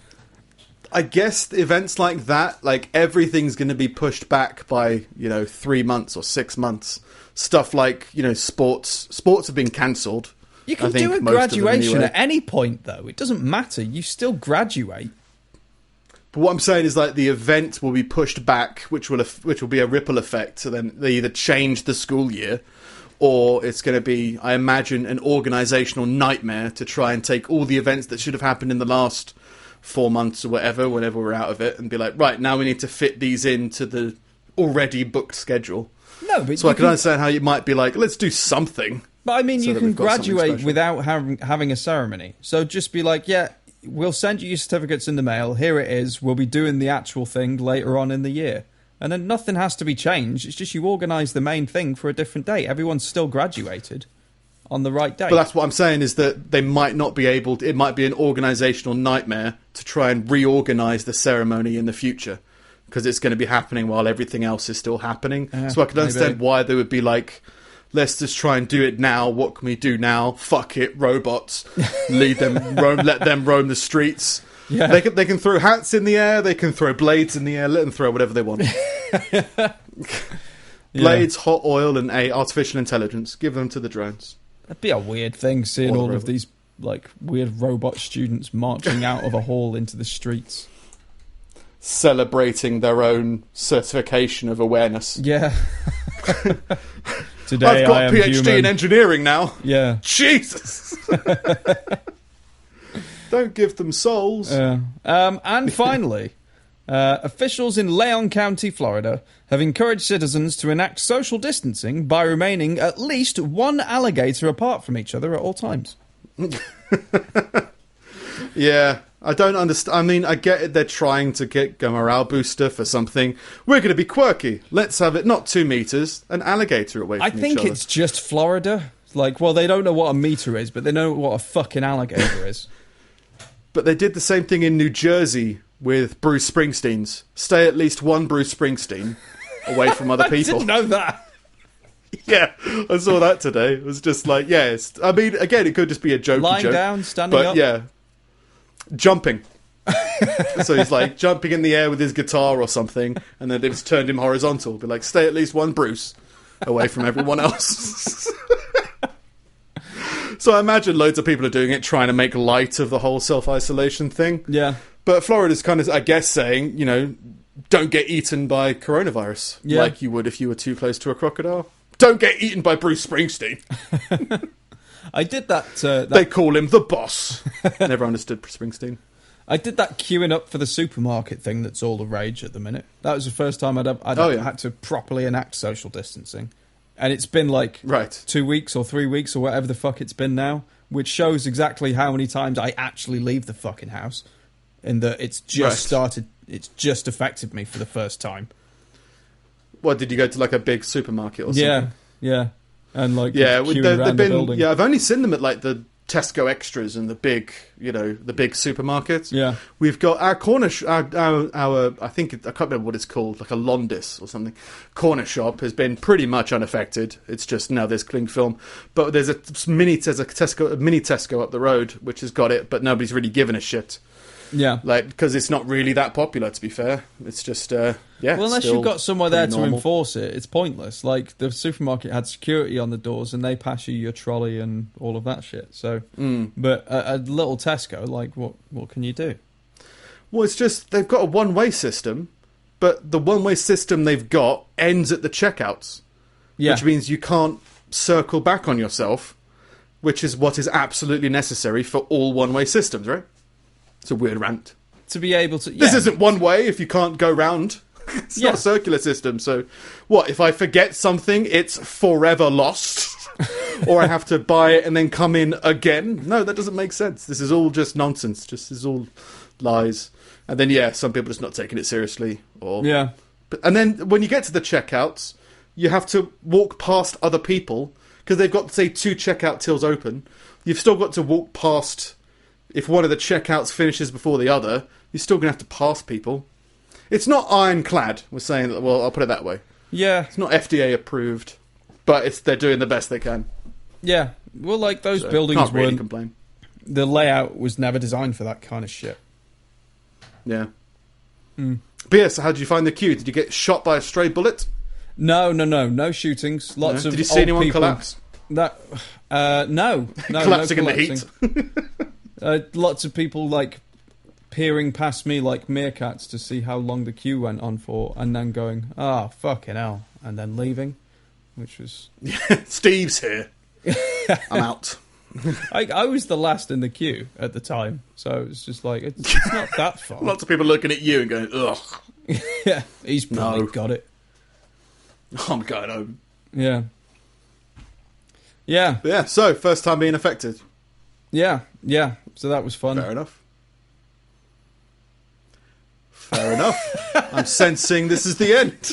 I guess events like that, like everything's going to be pushed back by 3 months or 6 months. Stuff like sports have been cancelled. You can do a graduation at any point, though. It doesn't matter. You still graduate. But what I'm saying is, like, the event will be pushed back, which will be a ripple effect. So then they either change the school year, or it's going to be, I imagine, an organisational nightmare to try and take all the events that should have happened in the last 4 months or whatever, whenever we're out of it, and be like, right, now we need to fit these into the already booked schedule. No, but so I can understand how you might be like, let's do something. But I mean, you can graduate without having a ceremony. So just be like, yeah, we'll send you your certificates in the mail. Here it is. We'll be doing the actual thing later on in the year. And then nothing has to be changed. It's just you organise the main thing for a different date. Everyone's still graduated on the right date. But that's what I'm saying, is that they might not be able to, it might be an organisational nightmare to try and reorganise the ceremony in the future, because it's going to be happening while everything else is still happening. So I can understand why they would be like, let's just try and do it now. What can we do now? Fuck it, robots. Lead them, let them roam the streets. Yeah. They can throw hats in the air, they can throw blades in the air, let them throw whatever they want. Blades, hot oil, and artificial intelligence. Give them to the drones. That'd be a weird thing, seeing all of these like weird robot students marching out of a hall into the streets. celebrating their own certification of awareness. Yeah. Today I've got I a am PhD human. in engineering now. Yeah. Jesus. Don't give them souls. And finally, officials in Leon County, Florida, have encouraged citizens to enact social distancing by remaining at least one alligator apart from each other at all times. Yeah, I don't understand. I mean, I get it. They're trying to get a morale booster for something. We're going to be quirky. Let's have it not 2 meters, an alligator away from each other. I think it's just Florida. Like, well, they don't know what a meter is, but they know what a fucking alligator is. But they did the same thing in New Jersey with Bruce Springsteen's. Stay at least one Bruce Springsteen away from other people. I didn't know that. Yeah, I saw that today. It was just like, yes. I mean, again, it could just be a jokey Lying joke. down, standing but up. Yeah. Jumping. So he's like jumping in the air with his guitar or something, and then they've turned him horizontal. Be like, stay at least one Bruce away from everyone else. So I imagine loads of people are doing it, trying to make light of the whole self-isolation thing. Yeah. But Florida's kind of, I guess, saying, don't get eaten by coronavirus, like you would if you were too close to a crocodile. Don't get eaten by Bruce Springsteen. I did that... They call him the boss. Never understood Springsteen. I did that queuing up for the supermarket thing that's all the rage at the minute. That was the first time I'd had to properly enact social distancing. And it's been like 2 weeks or 3 weeks or whatever the fuck it's been now, which shows exactly how many times I actually leave the fucking house. In that it's just it's just affected me for the first time. What, did you go to like a big supermarket or something? Yeah. And like they've been. the building. Yeah, I've only seen them at like the Tesco Extras and the big supermarkets. Yeah, we've got our corner, our I can't remember what it's called, like a Londis or something. Corner shop has been pretty much unaffected. It's just now there's cling film, but there's a mini Tesco up the road which has got it, but nobody's really given a shit. Yeah, like because it's not really that popular. To be fair, it's just Well, unless you've got somewhere there to normal. enforce it, it's pointless. Like the supermarket had security on the doors, and they pass you your trolley and all of that shit. So, but a little Tesco, like what can you do? Well, it's just they've got a one-way system, but the one-way system they've got ends at the checkouts, which means you can't circle back on yourself, which is what is absolutely necessary for all one-way systems, right? It's a weird rant. To be able to... This isn't one way if you can't go round. It's not a circular system. So, what, if I forget something, it's forever lost? Or I have to buy it and then come in again? No, that doesn't make sense. This is all just nonsense. This is all lies. And then, some people just not taking it seriously. And then when you get to the checkouts, you have to walk past other people because they've got, say, 2 checkout tills open. You've still got to walk past... If one of the checkouts finishes before the other, you're still going to have to pass people. It's not ironclad, we're saying that, well, I'll put it that way. Yeah. It's not FDA approved, but they're doing the best they can. Yeah. Well, like, those buildings can't really weren't... complain. The layout was never designed for that kind of shit. Yeah. But yeah, so how did you find the queue? Did you get shot by a stray bullet? No shootings. Lots of Did you see anyone people... collapse? No. Collapsing in the heat. Lots of people, like, peering past me like meerkats to see how long the queue went on for, and then going, fucking hell, and then leaving, which was... Steve's here. I'm out. I was the last in the queue at the time, so it's just like, it's not that far. Lots of people looking at you and going, ugh. Yeah, he's probably got it. I'm going home. Yeah. Yeah. Yeah, so, first time being affected. Yeah. So that was fun. Fair enough. I'm sensing this is the end.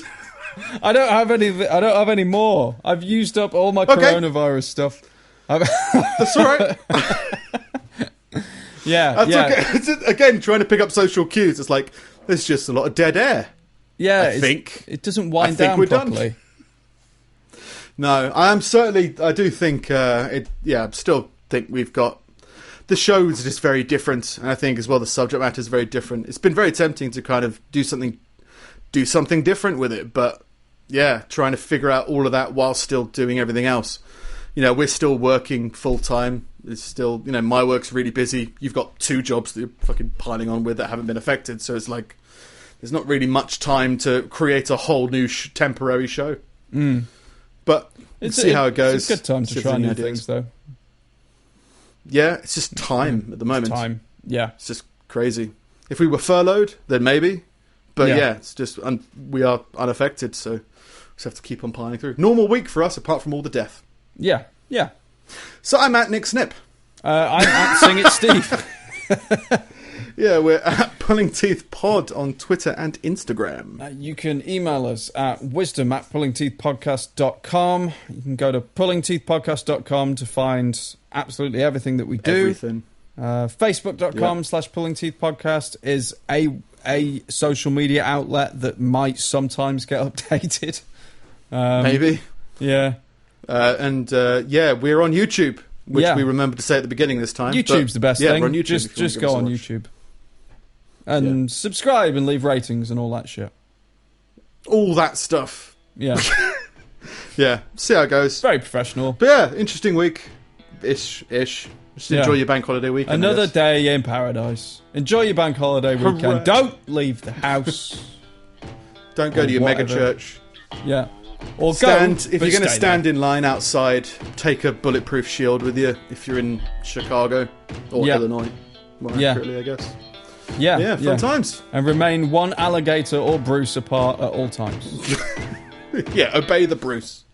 I don't have any more. I've used up all my coronavirus stuff. That's all right. Okay. It's, again, trying to pick up social cues. It's like there's just a lot of dead air. Yeah, I think it doesn't wind down properly. Done. No, I do think I still think we've got. The show is just very different, and I think as well the subject matter is very different. It's been very tempting to kind of do something different with it, but trying to figure out all of that while still doing everything else. We're still working full time. It's still, my work's really busy. You've got 2 jobs that you're fucking piling on with that haven't been affected, so it's like there's not really much time to create a whole new temporary show. But we'll see how it goes. It's a good time to try new things, though. Yeah, it's just time at the moment. Time, yeah. It's just crazy. If we were furloughed, then maybe. But yeah, it's just we are unaffected, so we just have to keep on piling through. Normal week for us, apart from all the death. Yeah. So I'm at Nick Snip. I'm at Sing It Steve. Yeah, we're at Pulling Teeth Pod on Twitter and Instagram. You can email us at wisdom@pullingteethpodcast.com. You can go to pullingteethpodcast.com to find absolutely everything that we do. Everything. Facebook.com/pullingteethpodcast is a social media outlet that might sometimes get updated. Maybe. Yeah. And we're on YouTube, which we remembered to say at the beginning this time. YouTube's the best thing. We're on YouTube. Just go on YouTube. And subscribe and leave ratings and all that shit. All that stuff. Yeah. Yeah. See how it goes. Very professional. But yeah, interesting week. Ish. Just enjoy your bank holiday weekend. Another day in paradise. Enjoy your bank holiday weekend. Correct. Don't leave the house. Don't go to your megachurch. Yeah. Or if you're going to stand in line outside, take a bulletproof shield with you if you're in Chicago or Illinois. More accurately, I guess. Yeah, fun times. And remain one alligator or Bruce apart at all times. Yeah, obey the Bruce.